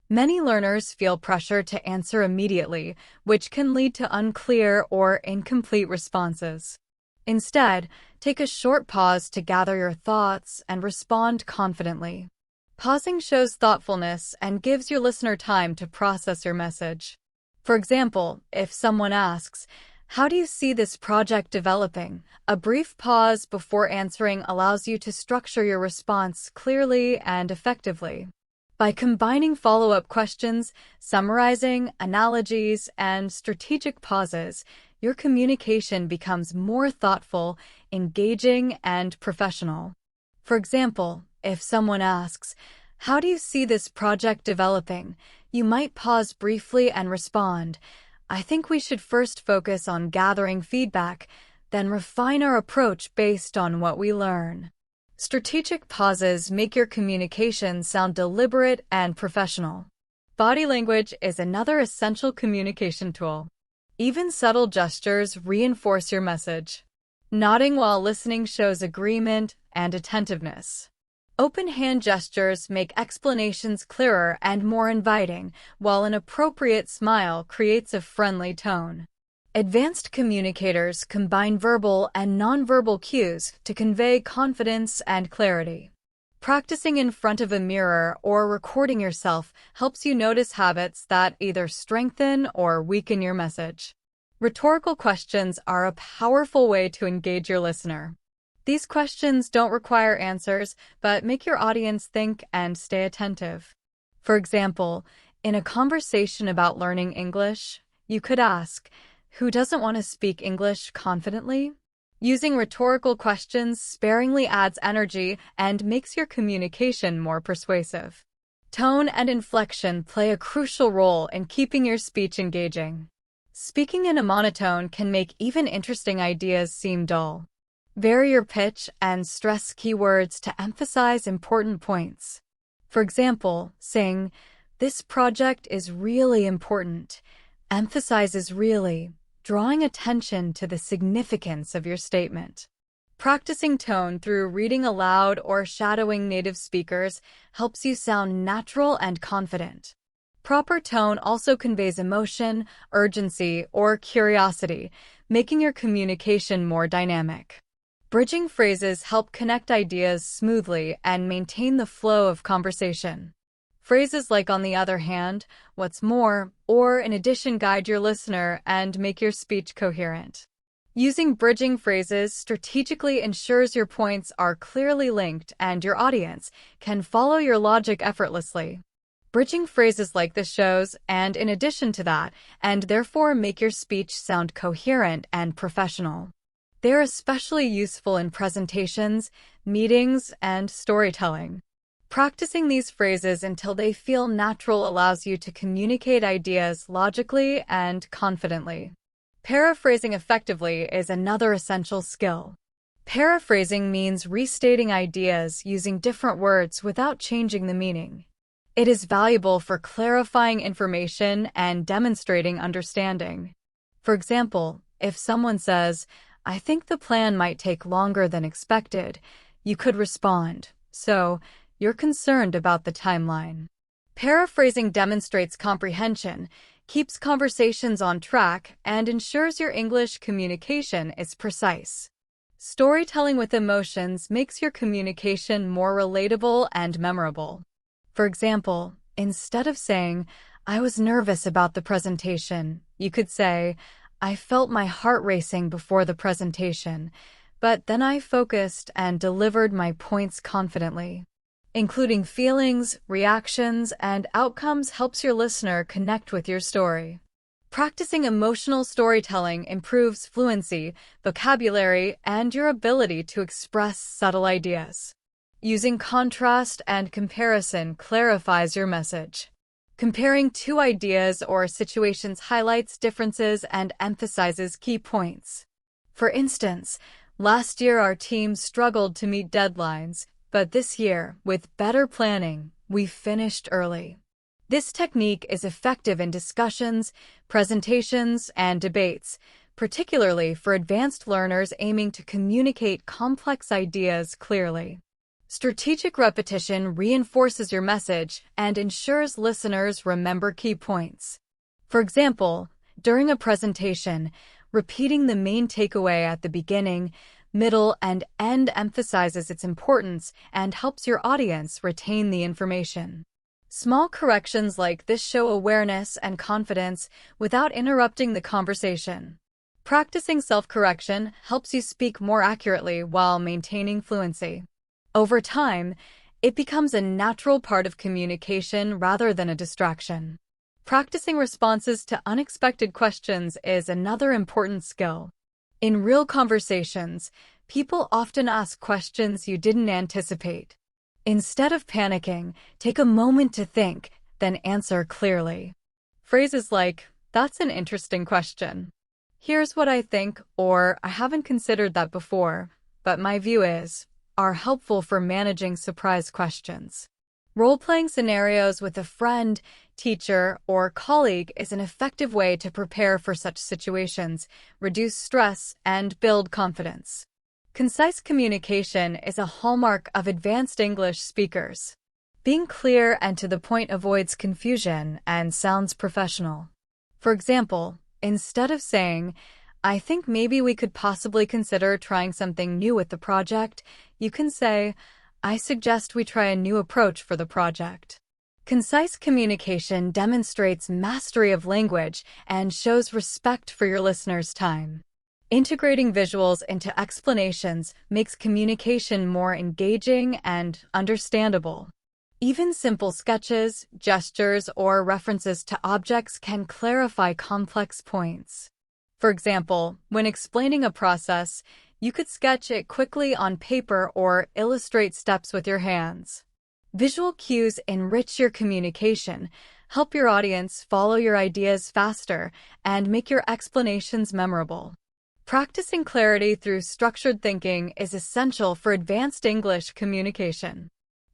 Many learners feel pressure to answer immediately, which can lead to unclear or incomplete responses. Instead, take a short pause to gather your thoughts and respond confidently. Pausing shows thoughtfulness and gives your listener time to process your message. For example, if someone asks, "How do you see this project developing?" a brief pause before answering allows you to structure your response clearly and effectively. By combining follow-up questions, summarizing, analogies, and strategic pauses, your communication becomes more thoughtful, engaging, and professional. For example, if someone asks, How do you see this project developing? You might pause briefly and respond, I think we should first focus on gathering feedback, then refine our approach based on what we learn. Strategic pauses make your communication sound deliberate and professional. Body language is another essential communication tool. Even subtle gestures reinforce your message. Nodding while listening shows agreement and attentiveness. Open hand gestures make explanations clearer and more inviting, while an appropriate smile creates a friendly tone. Advanced communicators combine verbal and nonverbal cues to convey confidence and clarity. Practicing in front of a mirror or recording yourself helps you notice habits that either strengthen or weaken your message. Rhetorical questions are a powerful way to engage your listener. These questions don't require answers, but make your audience think and stay attentive. For example, in a conversation about learning English, you could ask, who doesn't want to speak English confidently? Using rhetorical questions sparingly adds energy and makes your communication more persuasive. Tone and inflection play a crucial role in keeping your speech engaging. Speaking in a monotone can make even interesting ideas seem dull. Vary your pitch and stress keywords to emphasize important points. For example, saying, this project is really important, emphasizes really, drawing attention to the significance of your statement. Practicing tone through reading aloud or shadowing native speakers helps you sound natural and confident. Proper tone also conveys emotion, urgency, or curiosity, making your communication more dynamic. Bridging phrases help connect ideas smoothly and maintain the flow of conversation. Phrases like on the other hand, what's more, or in addition guide your listener and make your speech coherent. Using bridging phrases strategically ensures your points are clearly linked and your audience can follow your logic effortlessly. Bridging phrases like this shows, and in addition to that, and therefore make your speech sound coherent and professional. They're especially useful in presentations, meetings, and storytelling. Practicing these phrases until they feel natural allows you to communicate ideas logically and confidently. Paraphrasing effectively is another essential skill. Paraphrasing means restating ideas using different words without changing the meaning. It is valuable for clarifying information and demonstrating understanding. For example, if someone says, I think the plan might take longer than expected, you could respond, so, you're concerned about the timeline. Paraphrasing demonstrates comprehension, keeps conversations on track, and ensures your English communication is precise. Storytelling with emotions makes your communication more relatable and memorable. For example, instead of saying, I was nervous about the presentation, you could say, I felt my heart racing before the presentation, but then I focused and delivered my points confidently. Including feelings, reactions, and outcomes helps your listener connect with your story. Practicing emotional storytelling improves fluency, vocabulary, and your ability to express subtle ideas. Using contrast and comparison clarifies your message. Comparing two ideas or situations highlights differences and emphasizes key points. For instance, last year our team struggled to meet deadlines, but this year, with better planning, we finished early. This technique is effective in discussions, presentations, and debates, particularly for advanced learners aiming to communicate complex ideas clearly. Strategic repetition reinforces your message and ensures listeners remember key points. For example, during a presentation, repeating the main takeaway at the beginning, middle, and end emphasizes its importance and helps your audience retain the information. Small corrections like this show awareness and confidence without interrupting the conversation. Practicing self-correction helps you speak more accurately while maintaining fluency. Over time, it becomes a natural part of communication rather than a distraction. Practicing responses to unexpected questions is another important skill. In real conversations, people often ask questions you didn't anticipate. Instead of panicking, take a moment to think, then answer clearly. Phrases like, "That's an interesting question," "Here's what I think," or "I haven't considered that before, but my view is," are helpful for managing surprise questions. Role-playing scenarios with a friend, teacher, or colleague is an effective way to prepare for such situations, reduce stress, and build confidence. Concise communication is a hallmark of advanced English speakers. Being clear and to the point avoids confusion and sounds professional. For example, instead of saying, "I think maybe we could possibly consider trying something new with the project," you can say, "I suggest we try a new approach for the project." Concise communication demonstrates mastery of language and shows respect for your listeners' time. Integrating visuals into explanations makes communication more engaging and understandable. Even simple sketches, gestures, or references to objects can clarify complex points. For example, when explaining a process, you could sketch it quickly on paper or illustrate steps with your hands. Visual cues enrich your communication, help your audience follow your ideas faster, and make your explanations memorable. Practicing clarity through structured thinking is essential for advanced English communication.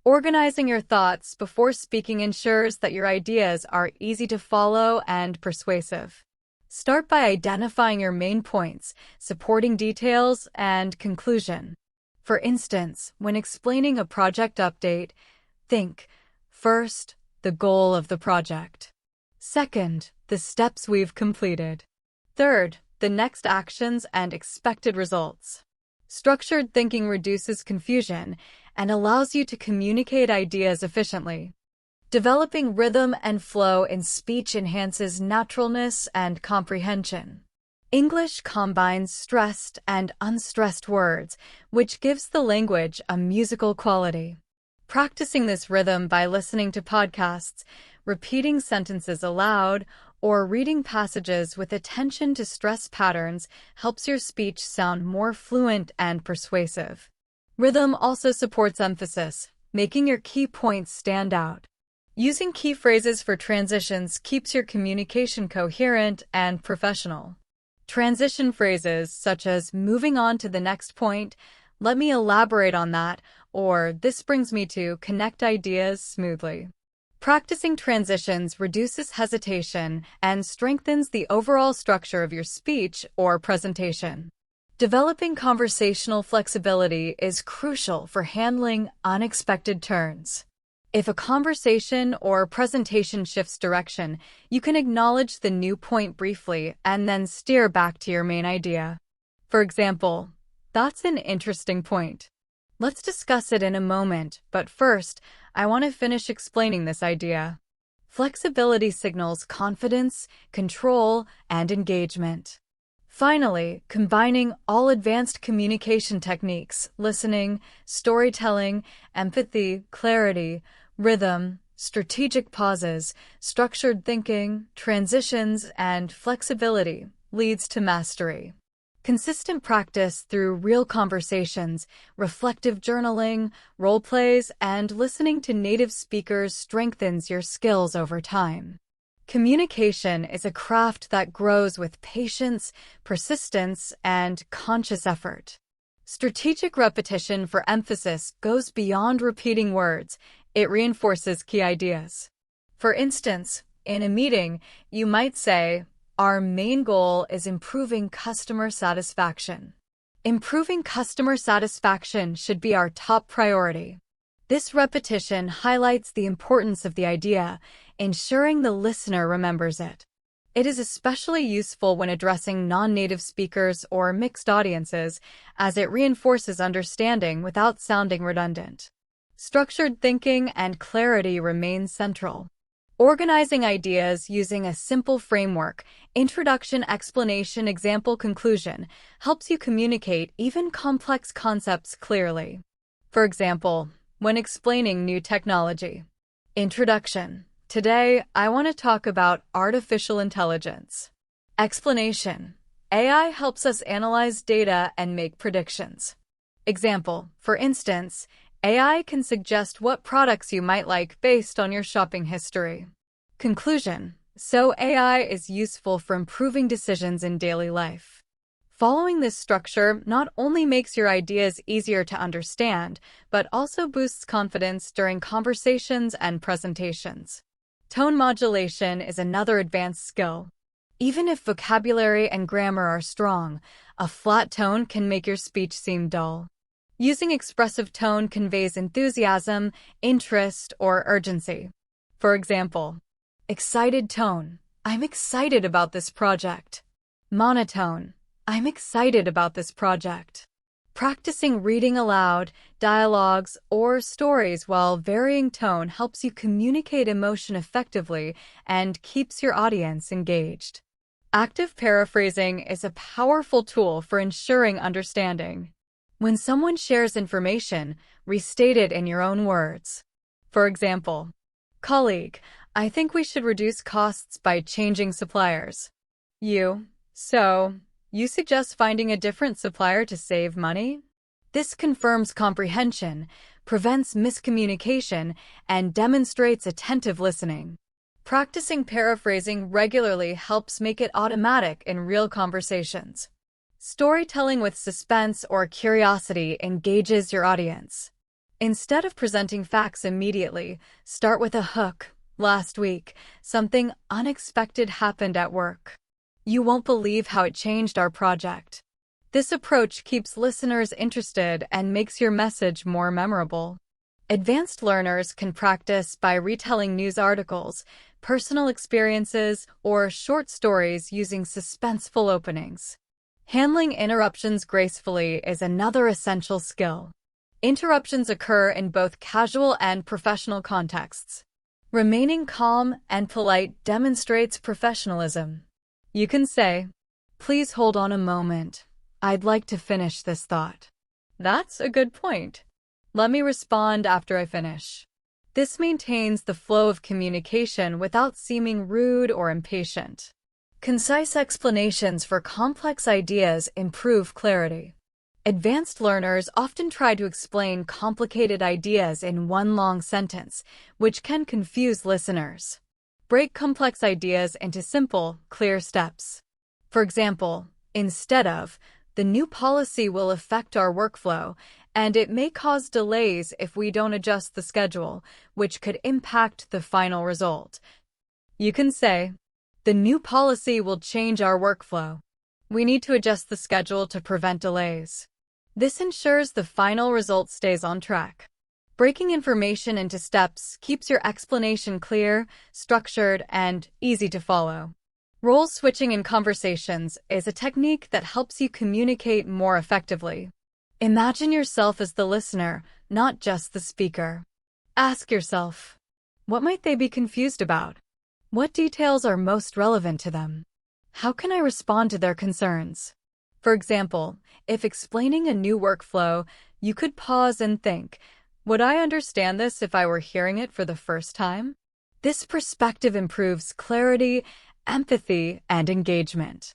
Organizing your thoughts before speaking ensures that your ideas are easy to follow and persuasive. Start by identifying your main points, supporting details, and conclusion. For instance, when explaining a project update, think, first, the goal of the project. Second, the steps we've completed. Third, the next actions and expected results. Structured thinking reduces confusion and allows you to communicate ideas efficiently. Developing rhythm and flow in speech enhances naturalness and comprehension. English combines stressed and unstressed words, which gives the language a musical quality. Practicing this rhythm by listening to podcasts, repeating sentences aloud, or reading passages with attention to stress patterns helps your speech sound more fluent and persuasive. Rhythm also supports emphasis, making your key points stand out. Using key phrases for transitions keeps your communication coherent and professional. Transition phrases such as "moving on to the next point," "let me elaborate on that," or "this brings me to" connect ideas smoothly. Practicing transitions reduces hesitation and strengthens the overall structure of your speech or presentation. Developing conversational flexibility is crucial for handling unexpected turns. If a conversation or presentation shifts direction, you can acknowledge the new point briefly and then steer back to your main idea. For example, "That's an interesting point. Let's discuss it in a moment, but first, I want to finish explaining this idea." Flexibility signals confidence, control, and engagement. Finally, combining all advanced communication techniques, listening, storytelling, empathy, clarity, rhythm, strategic pauses, structured thinking, transitions, and flexibility leads to mastery. Consistent practice through real conversations, reflective journaling, role plays, and listening to native speakers strengthens your skills over time. Communication is a craft that grows with patience, persistence, and conscious effort. Strategic repetition for emphasis goes beyond repeating words. It reinforces key ideas. For instance, in a meeting, you might say, "Our main goal is improving customer satisfaction." Improving customer satisfaction should be our top priority. This repetition highlights the importance of the idea, ensuring the listener remembers it. It is especially useful when addressing non-native speakers or mixed audiences, as it reinforces understanding without sounding redundant. Structured thinking and clarity remain central. Organizing ideas using a simple framework, introduction, explanation, example, conclusion, helps you communicate even complex concepts clearly. For example, when explaining new technology. Introduction. Today, I want to talk about artificial intelligence. Explanation. AI helps us analyze data and make predictions. Example. For instance, AI can suggest what products you might like based on your shopping history. Conclusion. So AI is useful for improving decisions in daily life. Following this structure not only makes your ideas easier to understand, but also boosts confidence during conversations and presentations. Tone modulation is another advanced skill. Even if vocabulary and grammar are strong, a flat tone can make your speech seem dull. Using expressive tone conveys enthusiasm, interest, or urgency. For example, excited tone, I'm excited about this project. Monotone, I'm excited about this project. Practicing reading aloud, dialogues, or stories while varying tone helps you communicate emotion effectively and keeps your audience engaged. Active paraphrasing is a powerful tool for ensuring understanding. When someone shares information, restate it in your own words. For example, colleague, I think we should reduce costs by changing suppliers. You suggest finding a different supplier to save money? This confirms comprehension, prevents miscommunication, and demonstrates attentive listening. Practicing paraphrasing regularly helps make it automatic in real conversations. Storytelling with suspense or curiosity engages your audience. Instead of presenting facts immediately, start with a hook. Last week, something unexpected happened at work. You won't believe how it changed our project. This approach keeps listeners interested and makes your message more memorable. Advanced learners can practice by retelling news articles, personal experiences, or short stories using suspenseful openings. Handling interruptions gracefully is another essential skill. Interruptions occur in both casual and professional contexts. Remaining calm and polite demonstrates professionalism. You can say, please hold on a moment. I'd like to finish this thought. That's a good point. Let me respond after I finish. This maintains the flow of communication without seeming rude or impatient. Concise explanations for complex ideas improve clarity. Advanced learners often try to explain complicated ideas in one long sentence, which can confuse listeners. Break complex ideas into simple, clear steps. For example, instead of, the new policy will affect our workflow, and it may cause delays if we don't adjust the schedule, which could impact the final result. You can say, the new policy will change our workflow. We need to adjust the schedule to prevent delays. This ensures the final result stays on track. Breaking information into steps keeps your explanation clear, structured, and easy to follow. Role switching in conversations is a technique that helps you communicate more effectively. Imagine yourself as the listener, not just the speaker. Ask yourself, what might they be confused about? What details are most relevant to them? How can I respond to their concerns? For example, if explaining a new workflow, you could pause and think, would I understand this if I were hearing it for the first time? This perspective improves clarity, empathy, and engagement.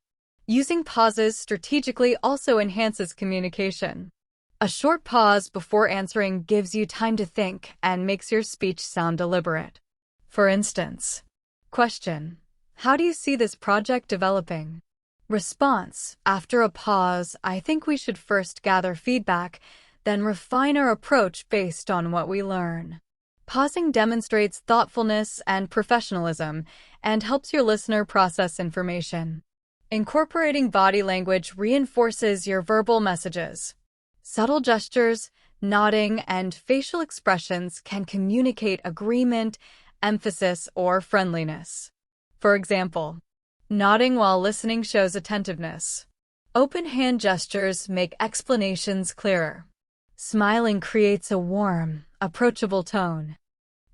Using pauses strategically also enhances communication. A short pause before answering gives you time to think and makes your speech sound deliberate. For instance, question, how do you see this project developing? Response, after a pause, I think we should first gather feedback, then refine our approach based on what we learn. Pausing demonstrates thoughtfulness and professionalism and helps your listener process information. Incorporating body language reinforces your verbal messages. Subtle gestures, nodding, and facial expressions can communicate agreement, emphasis, or friendliness. For example, nodding while listening shows attentiveness. Open hand gestures make explanations clearer. Smiling creates a warm, approachable tone.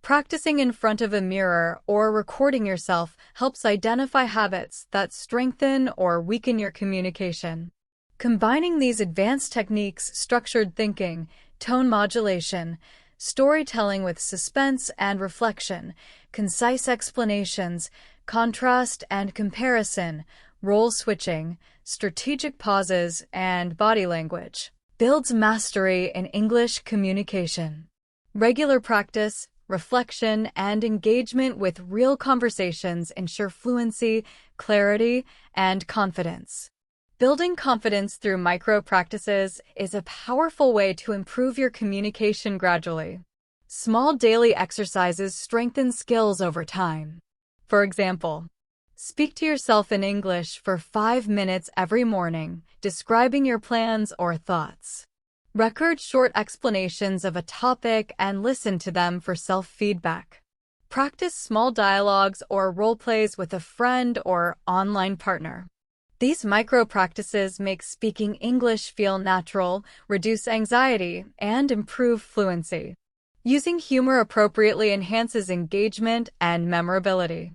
Practicing in front of a mirror or recording yourself helps identify habits that strengthen or weaken your communication. Combining these advanced techniques, structured thinking, tone modulation, storytelling with suspense and reflection, concise explanations, contrast and comparison, role switching, strategic pauses, and body language builds mastery in English communication. Regular practice, reflection, and engagement with real conversations ensure fluency, clarity, and confidence. Building confidence through micro-practices is a powerful way to improve your communication gradually. Small daily exercises strengthen skills over time. For example, speak to yourself in English for 5 minutes every morning, describing your plans or thoughts. Record short explanations of a topic and listen to them for self-feedback. Practice small dialogues or role-plays with a friend or online partner. These micro-practices make speaking English feel natural, reduce anxiety, and improve fluency. Using humor appropriately enhances engagement and memorability.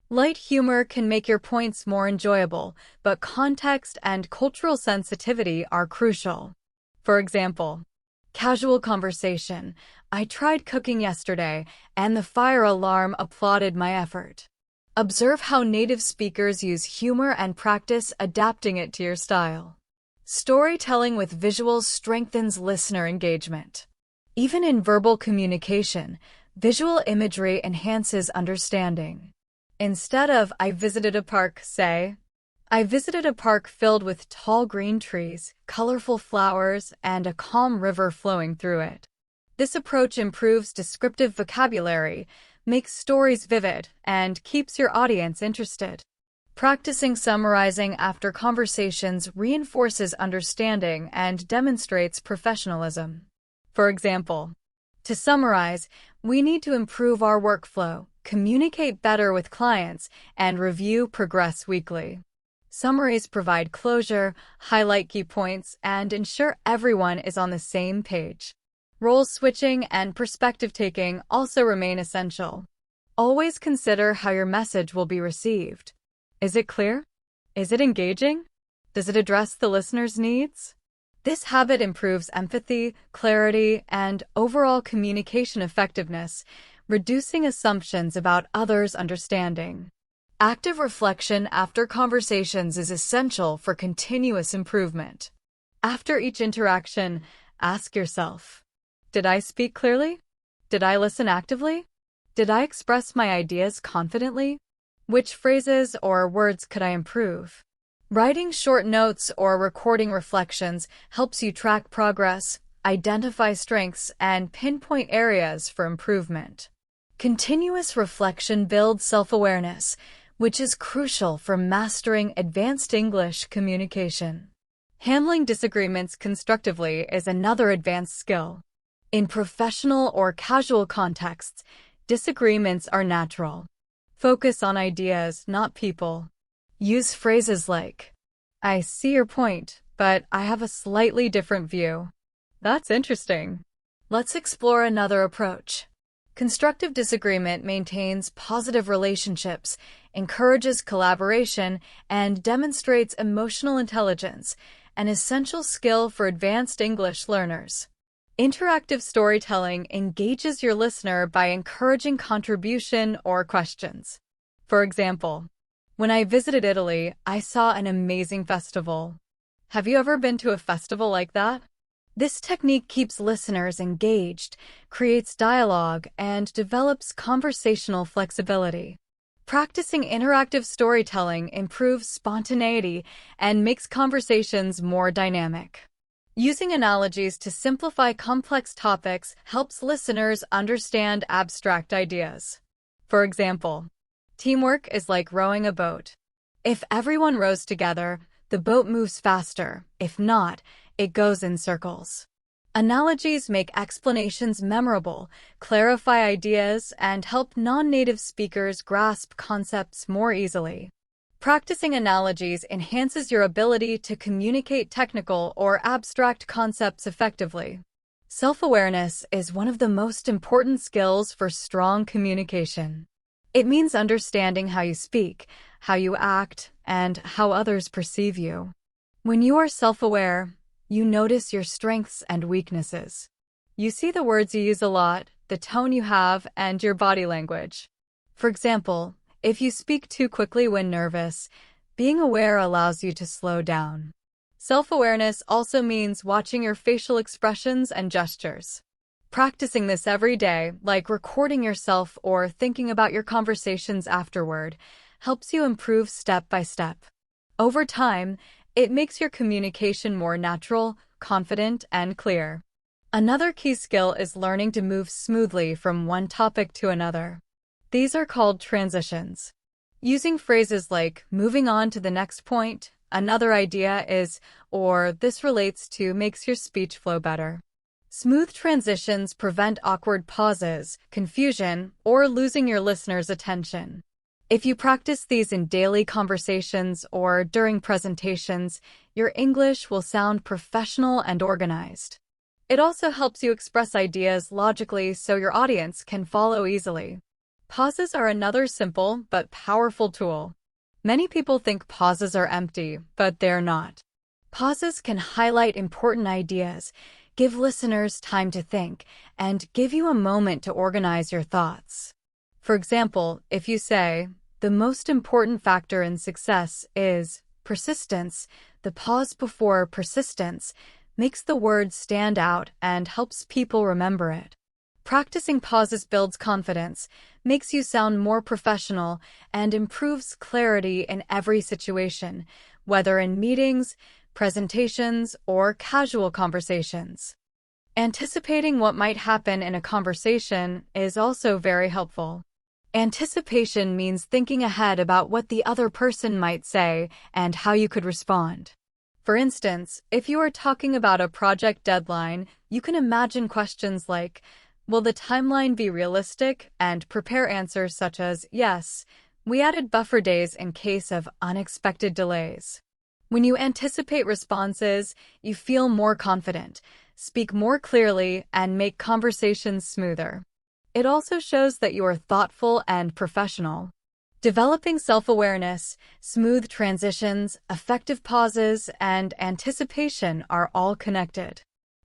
Light humor can make your points more enjoyable, but context and cultural sensitivity are crucial. For example, casual conversation. I tried cooking yesterday, and the fire alarm applauded my effort. Observe how native speakers use humor and practice adapting it to your style. Storytelling with visuals strengthens listener engagement. Even in verbal communication, visual imagery enhances understanding. Instead of "I visited a park," say, "I visited a park filled with tall green trees, colorful flowers, and a calm river flowing through it." This approach improves descriptive vocabulary, makes stories vivid, and keeps your audience interested. Practicing summarizing after conversations reinforces understanding and demonstrates professionalism. For example, to summarize, we need to improve our workflow, communicate better with clients, and review progress weekly. Summaries provide closure, highlight key points, and ensure everyone is on the same page. Role switching and perspective taking also remain essential. Always consider how your message will be received. Is it clear? Is it engaging? Does it address the listener's needs? This habit improves empathy, clarity, and overall communication effectiveness, reducing assumptions about others' understanding. Active reflection after conversations is essential for continuous improvement. After each interaction, ask yourself, did I speak clearly? Did I listen actively? Did I express my ideas confidently? Which phrases or words could I improve? Writing short notes or recording reflections helps you track progress, identify strengths, and pinpoint areas for improvement. Continuous reflection builds self-awareness, which is crucial for mastering advanced English communication. Handling disagreements constructively is another advanced skill. In professional or casual contexts, disagreements are natural. Focus on ideas, not people. Use phrases like, "I see your point, but I have a slightly different view." That's interesting. Let's explore another approach. Constructive disagreement maintains positive relationships, encourages collaboration, and demonstrates emotional intelligence, an essential skill for advanced English learners. Interactive storytelling engages your listener by encouraging contribution or questions. For example, when I visited Italy, I saw an amazing festival. Have you ever been to a festival like that? This technique keeps listeners engaged, creates dialogue, and develops conversational flexibility. Practicing interactive storytelling improves spontaneity and makes conversations more dynamic. Using analogies to simplify complex topics helps listeners understand abstract ideas. For example, teamwork is like rowing a boat. If everyone rows together, the boat moves faster. If not, it goes in circles. Analogies make explanations memorable, clarify ideas, and help non-native speakers grasp concepts more easily. Practicing analogies enhances your ability to communicate technical or abstract concepts effectively. Self-awareness is one of the most important skills for strong communication. It means understanding how you speak, how you act, and how others perceive you. When you are self-aware, you notice your strengths and weaknesses. You see the words you use a lot, the tone you have, and your body language. For example, if you speak too quickly when nervous, being aware allows you to slow down. Self-awareness also means watching your facial expressions and gestures. Practicing this every day, like recording yourself or thinking about your conversations afterward, helps you improve step by step. Over time, it makes your communication more natural, confident, and clear. Another key skill is learning to move smoothly from one topic to another. These are called transitions. Using phrases like moving on to the next point, another idea is, or this relates to makes your speech flow better. Smooth transitions prevent awkward pauses, confusion, or losing your listener's attention. If you practice these in daily conversations or during presentations, your English will sound professional and organized. It also helps you express ideas logically so your audience can follow easily. Pauses are another simple but powerful tool. Many people think pauses are empty, but they're not. Pauses can highlight important ideas, give listeners time to think, and give you a moment to organize your thoughts. For example, if you say, "The most important factor in success is persistence," the pause before persistence makes the word stand out and helps people remember it. Practicing pauses builds confidence, makes you sound more professional, and improves clarity in every situation, whether in meetings, presentations, or casual conversations. Anticipating what might happen in a conversation is also very helpful. Anticipation means thinking ahead about what the other person might say and how you could respond. For instance, if you are talking about a project deadline, you can imagine questions like, "Will the timeline be realistic?" and prepare answers such as, "Yes, we added buffer days in case of unexpected delays." When you anticipate responses, you feel more confident, speak more clearly, and make conversations smoother. It also shows that you are thoughtful and professional. Developing self-awareness, smooth transitions, effective pauses, and anticipation are all connected.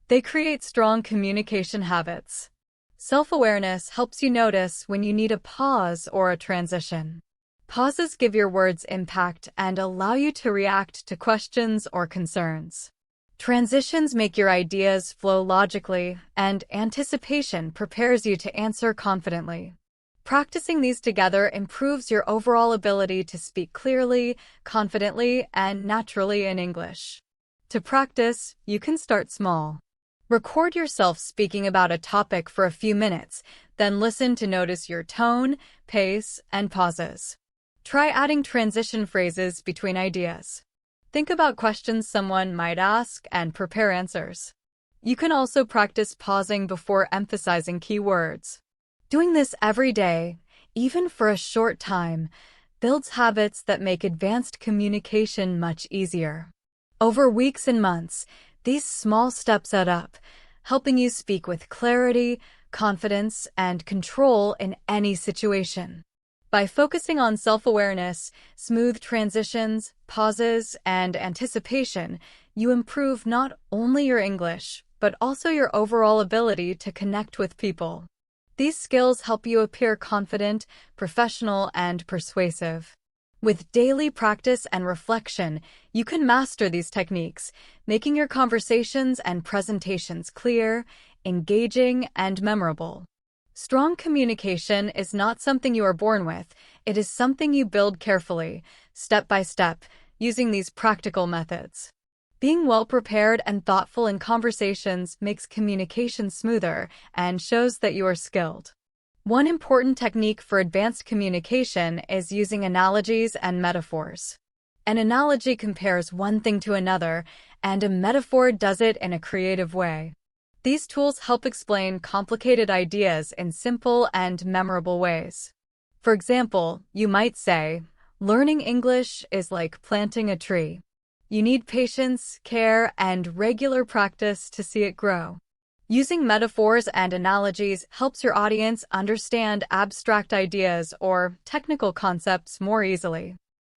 They create strong communication habits. Self-awareness helps you notice when you need a pause or a transition. Pauses give your words impact and allow you to react to questions or concerns. Transitions make your ideas flow logically, and anticipation prepares you to answer confidently. Practicing these together improves your overall ability to speak clearly, confidently, and naturally in English. To practice, you can start small. Record yourself speaking about a topic for a few minutes, then listen to notice your tone, pace, and pauses. Try adding transition phrases between ideas. Think about questions someone might ask and prepare answers. You can also practice pausing before emphasizing key words. Doing this every day, even for a short time, builds habits that make advanced communication much easier. Over weeks and months, these small steps add up, helping you speak with clarity, confidence, and control in any situation. By focusing on self-awareness, smooth transitions, pauses, and anticipation, you improve not only your English, but also your overall ability to connect with people. These skills help you appear confident, professional, and persuasive. With daily practice and reflection, you can master these techniques, making your conversations and presentations clear, engaging, and memorable. Strong communication is not something you are born with, it is something you build carefully, step by step, using these practical methods. Being well-prepared and thoughtful in conversations makes communication smoother and shows that you are skilled. One important technique for advanced communication is using analogies and metaphors. An analogy compares one thing to another, and a metaphor does it in a creative way. These tools help explain complicated ideas in simple and memorable ways. For example, you might say, "Learning English is like planting a tree. You need patience, care, and regular practice to see it grow." Using metaphors and analogies helps your audience understand abstract ideas or technical concepts more easily.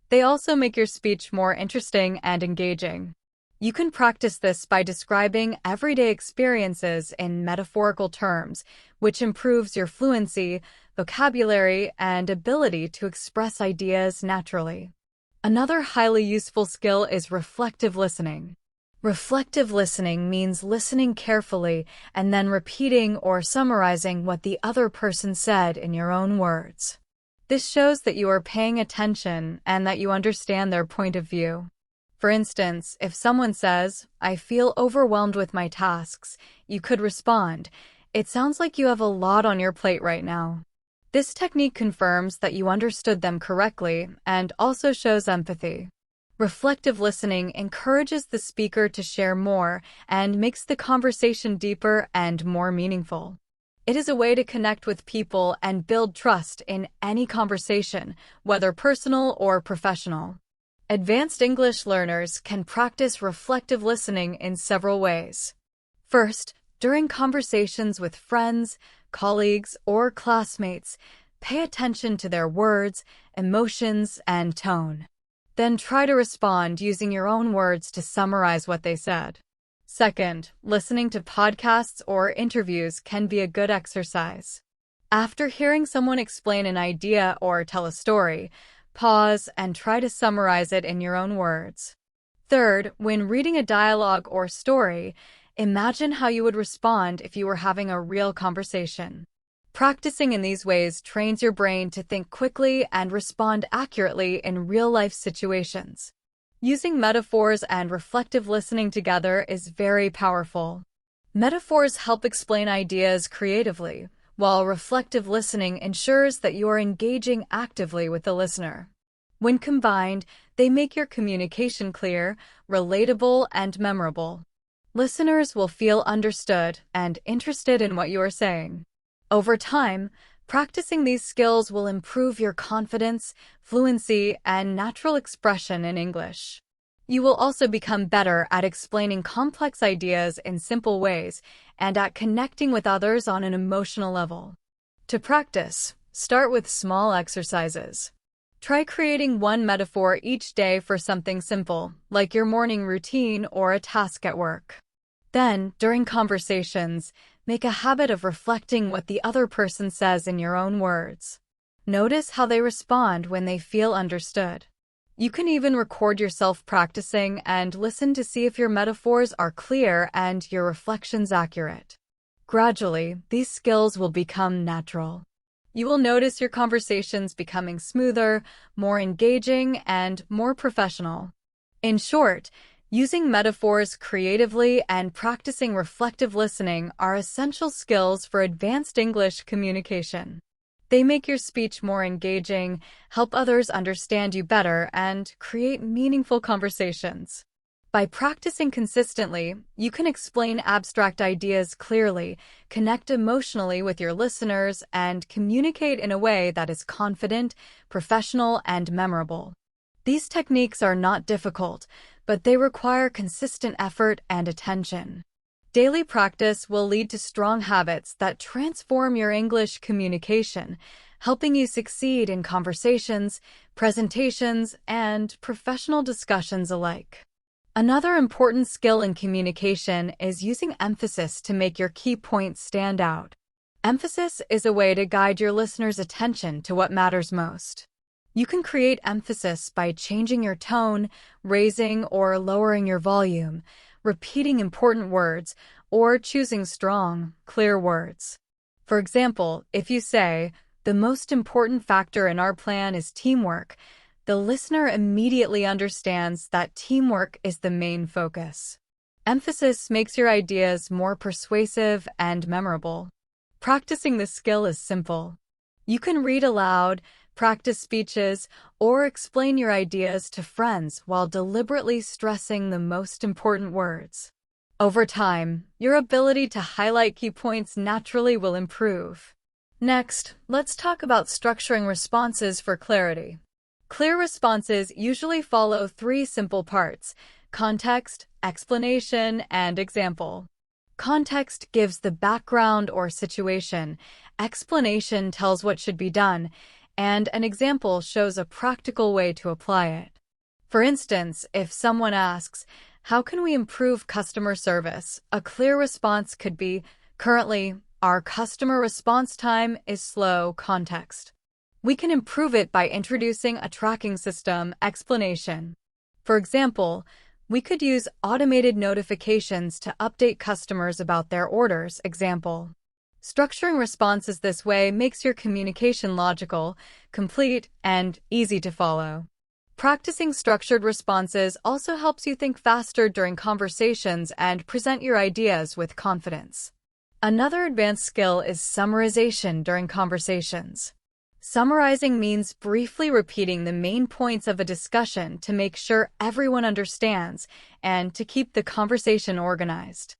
They also make your speech more interesting and engaging. You can practice this by describing everyday experiences in metaphorical terms, which improves your fluency, vocabulary, and ability to express ideas naturally. Another highly useful skill is reflective listening. Reflective listening means listening carefully and then repeating or summarizing what the other person said in your own words. This shows that you are paying attention and that you understand their point of view. For instance, if someone says, "I feel overwhelmed with my tasks," you could respond, "It sounds like you have a lot on your plate right now." This technique confirms that you understood them correctly and also shows empathy. Reflective listening encourages the speaker to share more and makes the conversation deeper and more meaningful. It is a way to connect with people and build trust in any conversation, whether personal or professional. Advanced English learners can practice reflective listening in several ways. First, during conversations with friends, colleagues, or classmates, pay attention to their words, emotions, and tone. Then try to respond using your own words to summarize what they said. Second, listening to podcasts or interviews can be a good exercise. After hearing someone explain an idea or tell a story, pause and try to summarize it in your own words. Third, when reading a dialogue or story, imagine how you would respond if you were having a real conversation. Practicing in these ways trains your brain to think quickly and respond accurately in real-life situations. Using metaphors and reflective listening together is very powerful. Metaphors help explain ideas creatively, while reflective listening ensures that you are engaging actively with the listener. When combined, they make your communication clear, relatable, and memorable. Listeners will feel understood and interested in what you are saying. Over time, practicing these skills will improve your confidence, fluency, and natural expression in English. You will also become better at explaining complex ideas in simple ways and at connecting with others on an emotional level. To practice, start with small exercises. Try creating one metaphor each day for something simple, like your morning routine or a task at work. Then, during conversations, make a habit of reflecting what the other person says in your own words. Notice how they respond when they feel understood. You can even record yourself practicing and listen to see if your metaphors are clear and your reflections accurate. Gradually, these skills will become natural. You will notice your conversations becoming smoother, more engaging, and more professional. In short, using metaphors creatively and practicing reflective listening are essential skills for advanced English communication. They make your speech more engaging, help others understand you better, and create meaningful conversations. By practicing consistently, you can explain abstract ideas clearly, connect emotionally with your listeners, and communicate in a way that is confident, professional, and memorable. These techniques are not difficult, but they require consistent effort and attention. Daily practice will lead to strong habits that transform your English communication, helping you succeed in conversations, presentations, and professional discussions alike. Another important skill in communication is using emphasis to make your key points stand out. Emphasis is a way to guide your listeners' attention to what matters most. You can create emphasis by changing your tone, raising or lowering your volume, repeating important words, or choosing strong, clear words. For example, if you say, "The most important factor in our plan is teamwork," the listener immediately understands that teamwork is the main focus. Emphasis makes your ideas more persuasive and memorable. Practicing this skill is simple. You can read aloud, practice speeches, or explain your ideas to friends while deliberately stressing the most important words. Over time, your ability to highlight key points naturally will improve. Next, let's talk about structuring responses for clarity. Clear responses usually follow three simple parts: context, explanation, and example. Context gives the background or situation, explanation tells what should be done, and an example shows a practical way to apply it. For instance, if someone asks, "How can we improve customer service?" a clear response could be, "Currently, our customer response time is slow." Context. We can improve it by introducing a tracking system. Explanation. For example, We could use automated notifications to update customers about their orders, example. Structuring responses this way makes your communication logical, complete, and easy to follow. Practicing structured responses also helps you think faster during conversations and present your ideas with confidence. Another advanced skill is summarization during conversations. Summarizing means briefly repeating the main points of a discussion to make sure everyone understands and to keep the conversation organized.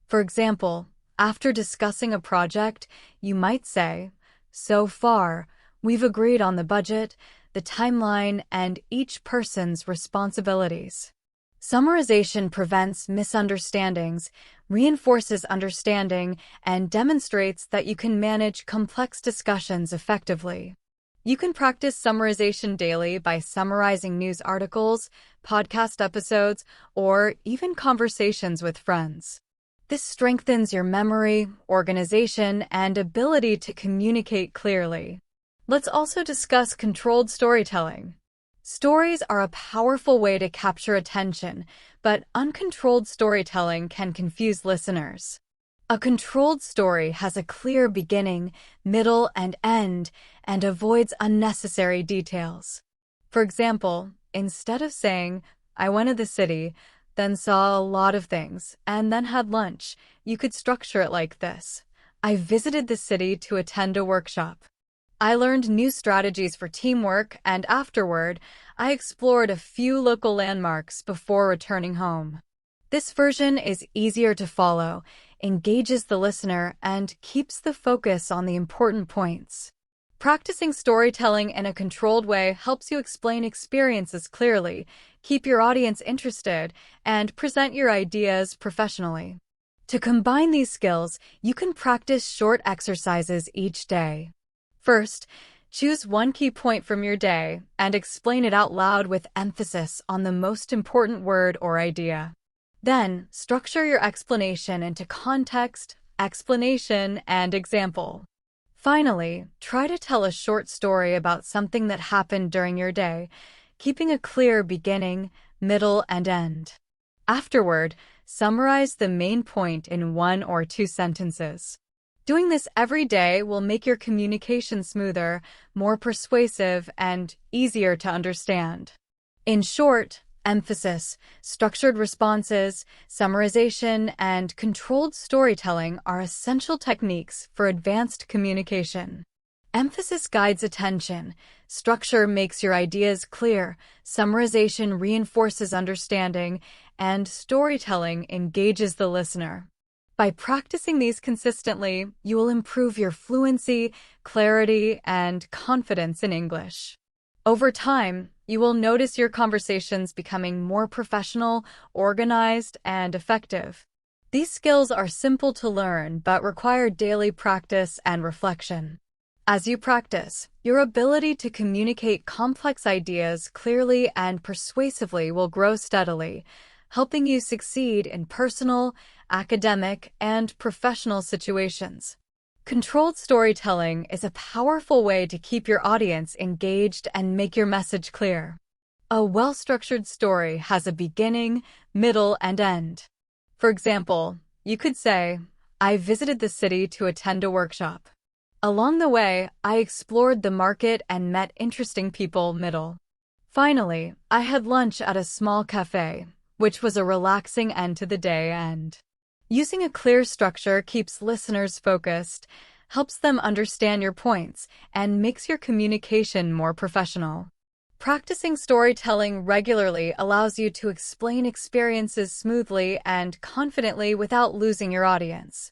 For example, after discussing a project, you might say, "So far, we've agreed on the budget, the timeline, and each person's responsibilities." Summarization prevents misunderstandings, reinforces understanding, and demonstrates that you can manage complex discussions effectively. You can practice summarization daily by summarizing news articles, podcast episodes, or even conversations with friends. This strengthens your memory, organization, and ability to communicate clearly. Let's also discuss controlled storytelling. Stories are a powerful way to capture attention, but uncontrolled storytelling can confuse listeners. A controlled story has a clear beginning, middle, and end, and avoids unnecessary details. For example, instead of saying, "I went to the city, then saw a lot of things, and then had lunch," you could structure it like this. "I visited the city to attend a workshop. I learned new strategies for teamwork, and afterward, I explored a few local landmarks before returning home." This version is easier to follow, engages the listener, and keeps the focus on the important points. Practicing storytelling in a controlled way helps you explain experiences clearly, keep your audience interested, and present your ideas professionally. To combine these skills, you can practice short exercises each day. First, choose one key point from your day and explain it out loud with emphasis on the most important word or idea. Then, structure your explanation into context, explanation, and example. Finally, try to tell a short story about something that happened during your day, keeping a clear beginning, middle, and end. Afterward, summarize the main point in 1 or 2 sentences. Doing this every day will make your communication smoother, more persuasive, and easier to understand. In short, emphasis, structured responses, summarization, and controlled storytelling are essential techniques for advanced communication. Emphasis guides attention, structure makes your ideas clear, summarization reinforces understanding, and storytelling engages the listener. By practicing these consistently, you will improve your fluency, clarity, and confidence in English. Over time, you will notice your conversations becoming more professional, organized, and effective. These skills are simple to learn but require daily practice and reflection. As you practice, your ability to communicate complex ideas clearly and persuasively will grow steadily, helping you succeed in personal, academic, and professional situations. Controlled storytelling is a powerful way to keep your audience engaged and make your message clear. A well-structured story has a beginning, middle, and end. For example, you could say, "I visited the city to attend a workshop. Along the way, I explored the market and met interesting people," middle. "Finally, I had lunch at a small cafe, which was a relaxing end to the day," end. Using a clear structure keeps listeners focused, helps them understand your points, and makes your communication more professional. Practicing storytelling regularly allows you to explain experiences smoothly and confidently without losing your audience.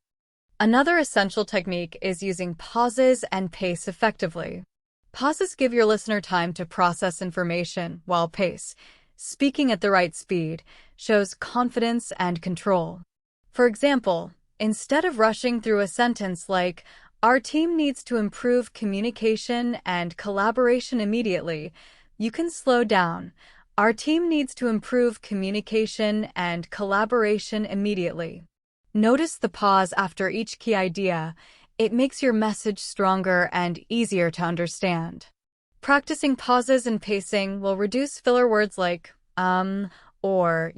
Another essential technique is using pauses and pace effectively. Pauses give your listener time to process information, while pace, speaking at the right speed, shows confidence and control. For example, instead of rushing through a sentence like, "Our team needs to improve communication and collaboration immediately," you can slow down. "Our team needs to improve communication and collaboration immediately." Notice the pause after each key idea. It makes your message stronger and easier to understand. Practicing pauses and pacing will reduce filler words like, or,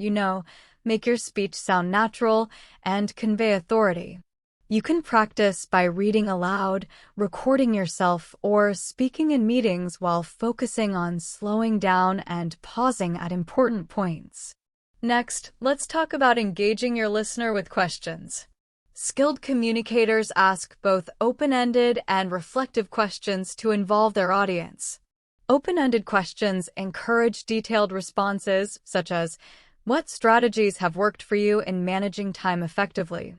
make your speech sound natural and convey authority. You can practice by reading aloud, recording yourself, or speaking in meetings while focusing on slowing down and pausing at important points. Next, let's talk about engaging your listener with questions. Skilled communicators ask both open-ended and reflective questions to involve their audience. Open-ended questions encourage detailed responses, such as, "What strategies have worked for you in managing time effectively?"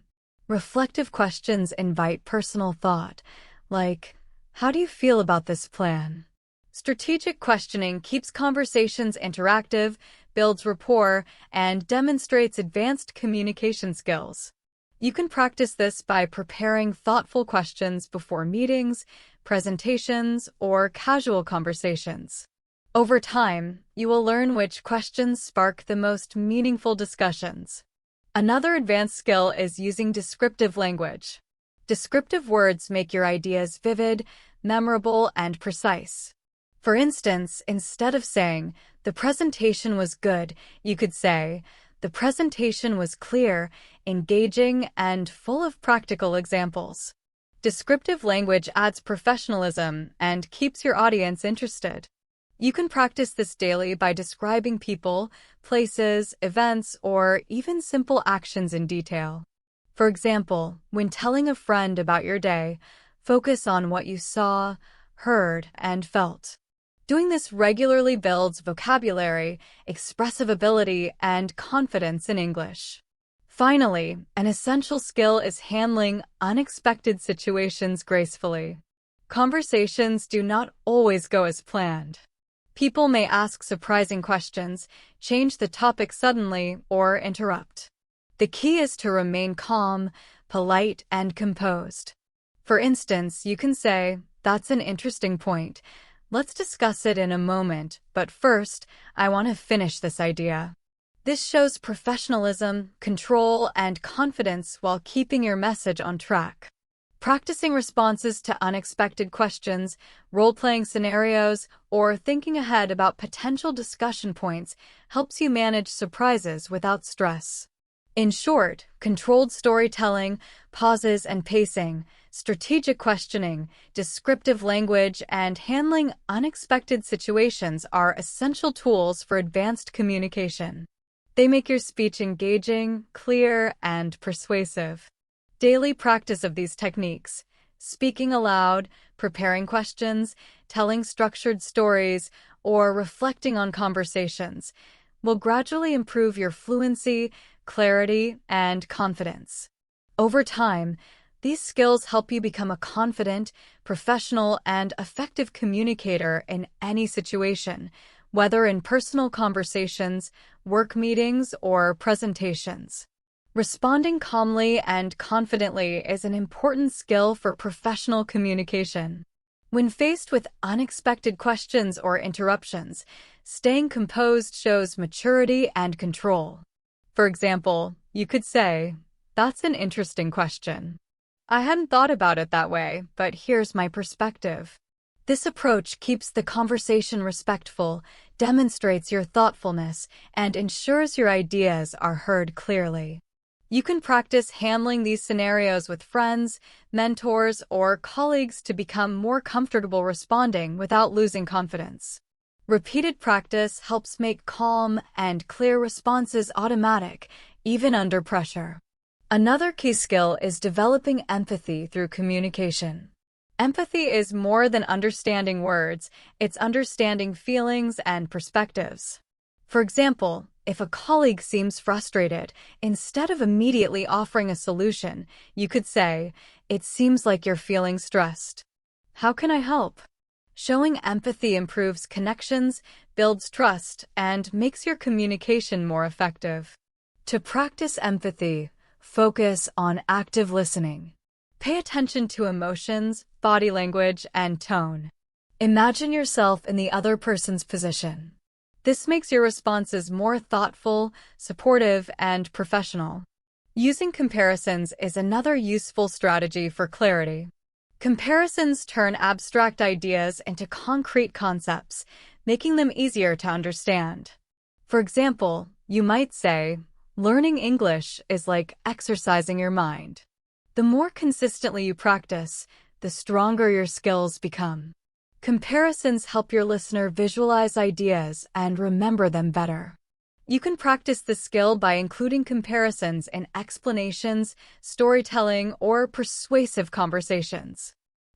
Reflective questions invite personal thought, like, "How do you feel about this plan?" Strategic questioning keeps conversations interactive, builds rapport, and demonstrates advanced communication skills. You can practice this by preparing thoughtful questions before meetings, presentations, or casual conversations. Over time, you will learn which questions spark the most meaningful discussions. Another advanced skill is using descriptive language. Descriptive words make your ideas vivid, memorable, and precise. For instance, instead of saying, "The presentation was good," you could say, "The presentation was clear, engaging, and full of practical examples." Descriptive language adds professionalism and keeps your audience interested. You can practice this daily by describing people, places, events, or even simple actions in detail. For example, when telling a friend about your day, focus on what you saw, heard, and felt. Doing this regularly builds vocabulary, expressive ability, and confidence in English. Finally, an essential skill is handling unexpected situations gracefully. Conversations do not always go as planned. People may ask surprising questions, change the topic suddenly, or interrupt. The key is to remain calm, polite, and composed. For instance, you can say, "That's an interesting point. Let's discuss it in a moment, but first, I want to finish this idea." This shows professionalism, control, and confidence while keeping your message on track. Practicing responses to unexpected questions, role-playing scenarios, or thinking ahead about potential discussion points helps you manage surprises without stress. In short, controlled storytelling, pauses and pacing, strategic questioning, descriptive language, and handling unexpected situations are essential tools for advanced communication. They make your speech engaging, clear, and persuasive. Daily practice of these techniques, speaking aloud, preparing questions, telling structured stories, or reflecting on conversations, will gradually improve your fluency, clarity, and confidence. Over time, these skills help you become a confident, professional, and effective communicator in any situation, whether in personal conversations, work meetings, or presentations. Responding calmly and confidently is an important skill for professional communication. When faced with unexpected questions or interruptions, staying composed shows maturity and control. For example, you could say, "That's an interesting question. I hadn't thought about it that way, but here's my perspective." This approach keeps the conversation respectful, demonstrates your thoughtfulness, and ensures your ideas are heard clearly. You can practice handling these scenarios with friends, mentors, or colleagues to become more comfortable responding without losing confidence. Repeated practice helps make calm and clear responses automatic, even under pressure. Another key skill is developing empathy through communication. Empathy is more than understanding words, it's understanding feelings and perspectives. For example, if a colleague seems frustrated, instead of immediately offering a solution, you could say, "It seems like you're feeling stressed. How can I help?" Showing empathy improves connections, builds trust, and makes your communication more effective. To practice empathy, focus on active listening. Pay attention to emotions, body language, and tone. Imagine yourself in the other person's position. This makes your responses more thoughtful, supportive, and professional. Using comparisons is another useful strategy for clarity. Comparisons turn abstract ideas into concrete concepts, making them easier to understand. For example, You might say, learning English is like exercising your mind. The more consistently you practice, the stronger your skills become. Comparisons help your listener visualize ideas and remember them better. You can practice this skill by including comparisons in explanations, storytelling, or persuasive conversations.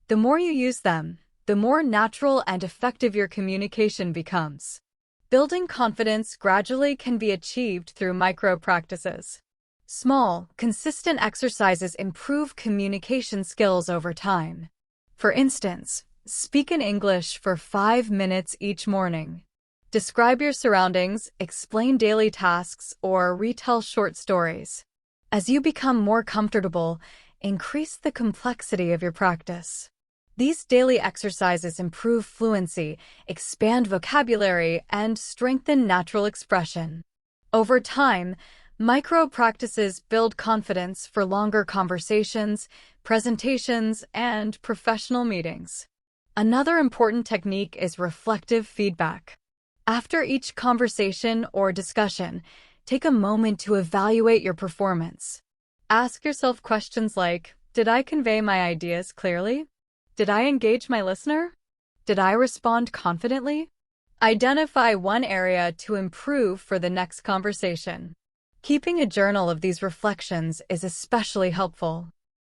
The more you use them, the more natural and effective your communication becomes. Building confidence gradually can be achieved through micro-practices. Small, consistent exercises improve communication skills over time. For instance, speak in English for 5 minutes each morning. Describe your surroundings, explain daily tasks, or retell short stories. As you become more comfortable, increase the complexity of your practice. These daily exercises improve fluency, expand vocabulary, and strengthen natural expression. Over time, micro-practices build confidence for longer conversations, presentations, and professional meetings. Another important technique is reflective feedback. After each conversation or discussion, take a moment to evaluate your performance. Ask yourself questions like, did I convey my ideas clearly? Did I engage my listener? Did I respond confidently? Identify one area to improve for the next conversation. Keeping a journal of these reflections is especially helpful.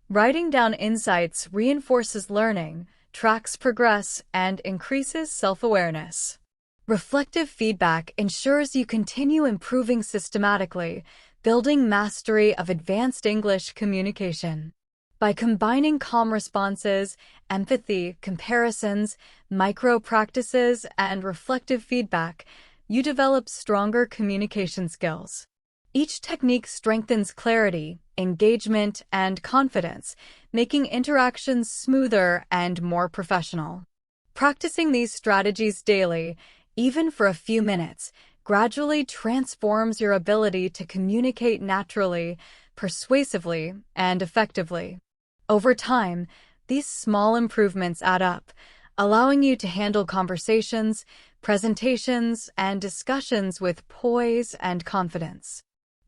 Writing down insights reinforces learning, tracks progress, and increases self-awareness. Reflective feedback ensures you continue improving systematically, building mastery of advanced English communication. By combining calm responses, empathy, comparisons, micro-practices, and reflective feedback, you develop stronger communication skills. Each technique strengthens clarity, engagement, and confidence, making interactions smoother and more professional. Practicing these strategies daily, even for a few minutes, gradually transforms your ability to communicate naturally, persuasively, and effectively. Over time, these small improvements add up, allowing you to handle conversations, presentations, and discussions with poise and confidence.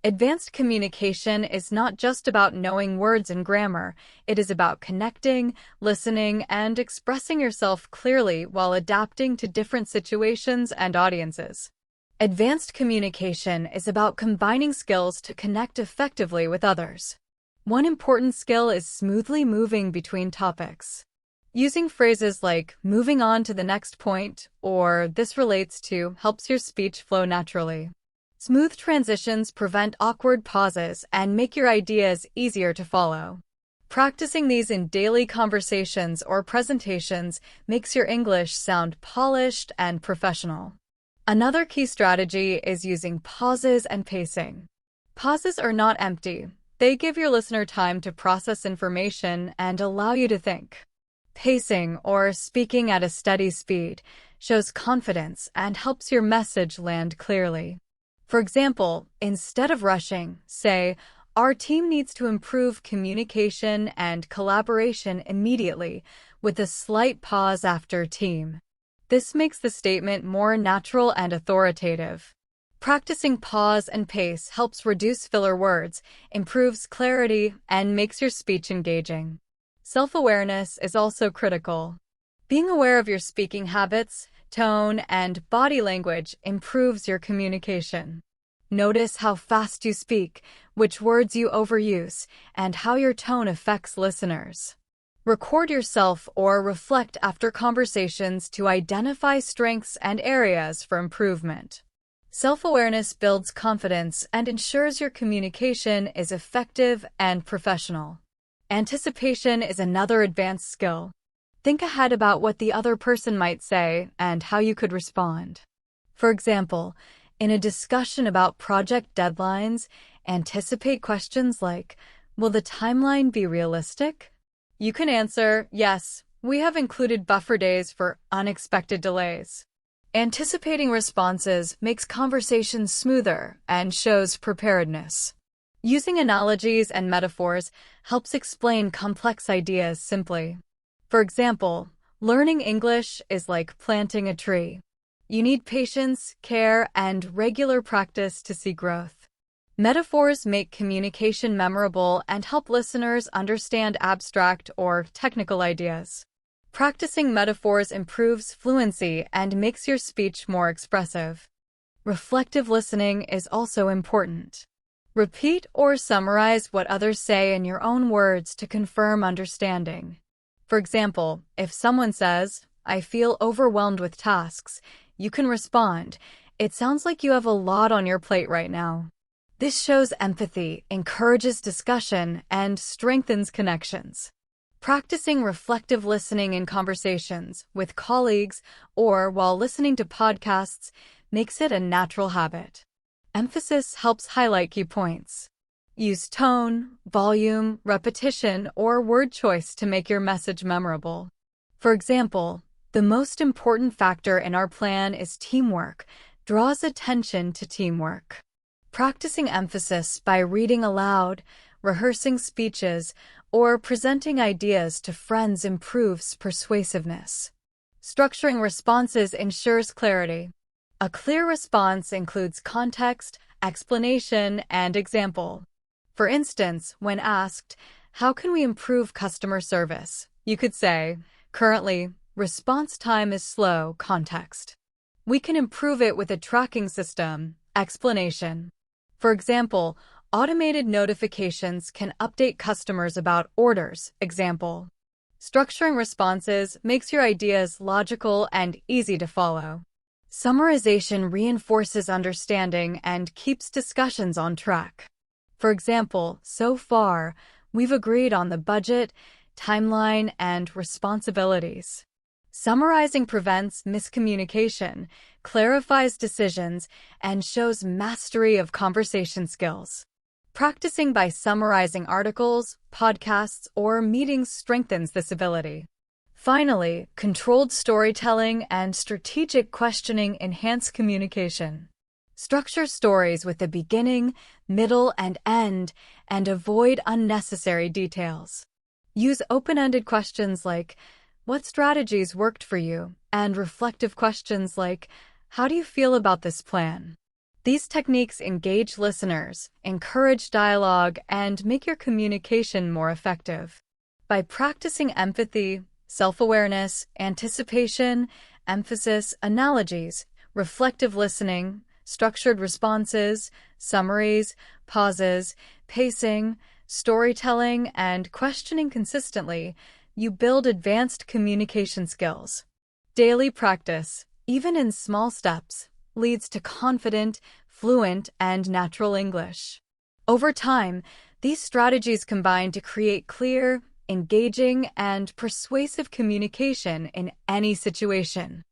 Advanced communication is not just about knowing words and grammar, it is about connecting, listening, and expressing yourself clearly while adapting to different situations and audiences. Advanced communication is about combining skills to connect effectively with others. One important skill is smoothly moving between topics. Using phrases like moving on to the next point or this relates to helps your speech flow naturally. Smooth transitions prevent awkward pauses and make your ideas easier to follow. Practicing these in daily conversations or presentations makes your English sound polished and professional. Another key strategy is using pauses and pacing. Pauses are not empty. They give your listener time to process information and allow you to think. Pacing, or speaking at a steady speed, shows confidence and helps your message land clearly. For example, instead of rushing, say, our team needs to improve communication and collaboration immediately, with a slight pause after team. This makes the statement more natural and authoritative. Practicing pause and pace helps reduce filler words, improves clarity, and makes your speech engaging. Self-awareness is also critical. Being aware of your speaking habits, tone, and body language improves your communication. Notice how fast you speak, which words you overuse, and how your tone affects listeners. Record yourself or reflect after conversations to identify strengths and areas for improvement. Self-awareness builds confidence and ensures your communication is effective and professional. Anticipation is another advanced skill. Think ahead about what the other person might say and how you could respond. For example, in a discussion about project deadlines, anticipate questions like, will the timeline be realistic? You can answer, yes, we have included buffer days for unexpected delays. Anticipating responses makes conversations smoother and shows preparedness. Using analogies and metaphors helps explain complex ideas simply. For example, learning English is like planting a tree. You need patience, care, and regular practice to see growth. Metaphors make communication memorable and help listeners understand abstract or technical ideas. Practicing metaphors improves fluency and makes your speech more expressive. Reflective listening is also important. Repeat or summarize what others say in your own words to confirm understanding. For example, if someone says, "I feel overwhelmed with tasks," you can respond, "It sounds like you have a lot on your plate right now." This shows empathy, encourages discussion, and strengthens connections. Practicing reflective listening in conversations with colleagues or while listening to podcasts makes it a natural habit. Emphasis helps highlight key points. Use tone, volume, repetition, or word choice to make your message memorable. For example, "The most important factor in our plan is teamwork," draws attention to teamwork. Practicing emphasis by reading aloud, rehearsing speeches, or presenting ideas to friends improves persuasiveness. Structuring responses ensures clarity. A clear response includes context, explanation, and example. For instance, when asked, "How can we improve customer service?" you could say, "Currently, response time is slow, context. We can improve it with a tracking system, explanation." For example, automated notifications can update customers about orders, example. Structuring responses makes your ideas logical and easy to follow. Summarization reinforces understanding and keeps discussions on track. For example, "So far, we've agreed on the budget, timeline, and responsibilities." Summarizing prevents miscommunication, clarifies decisions, and shows mastery of conversation skills. Practicing by summarizing articles, podcasts, or meetings strengthens this ability. Finally, controlled storytelling and strategic questioning enhance communication. Structure stories with a beginning, middle, and end, and avoid unnecessary details. Use open-ended questions like, "What strategies worked for you?" and reflective questions like, "How do you feel about this plan?" These techniques engage listeners, encourage dialogue, and make your communication more effective. By practicing empathy, self-awareness, anticipation, emphasis, analogies, reflective listening, structured responses, summaries, pauses, pacing, storytelling, and questioning consistently, you build advanced communication skills. Daily practice, even in small steps, leads to confident, fluent, and natural English. Over time, these strategies combine to create clear, engaging, and persuasive communication in any situation.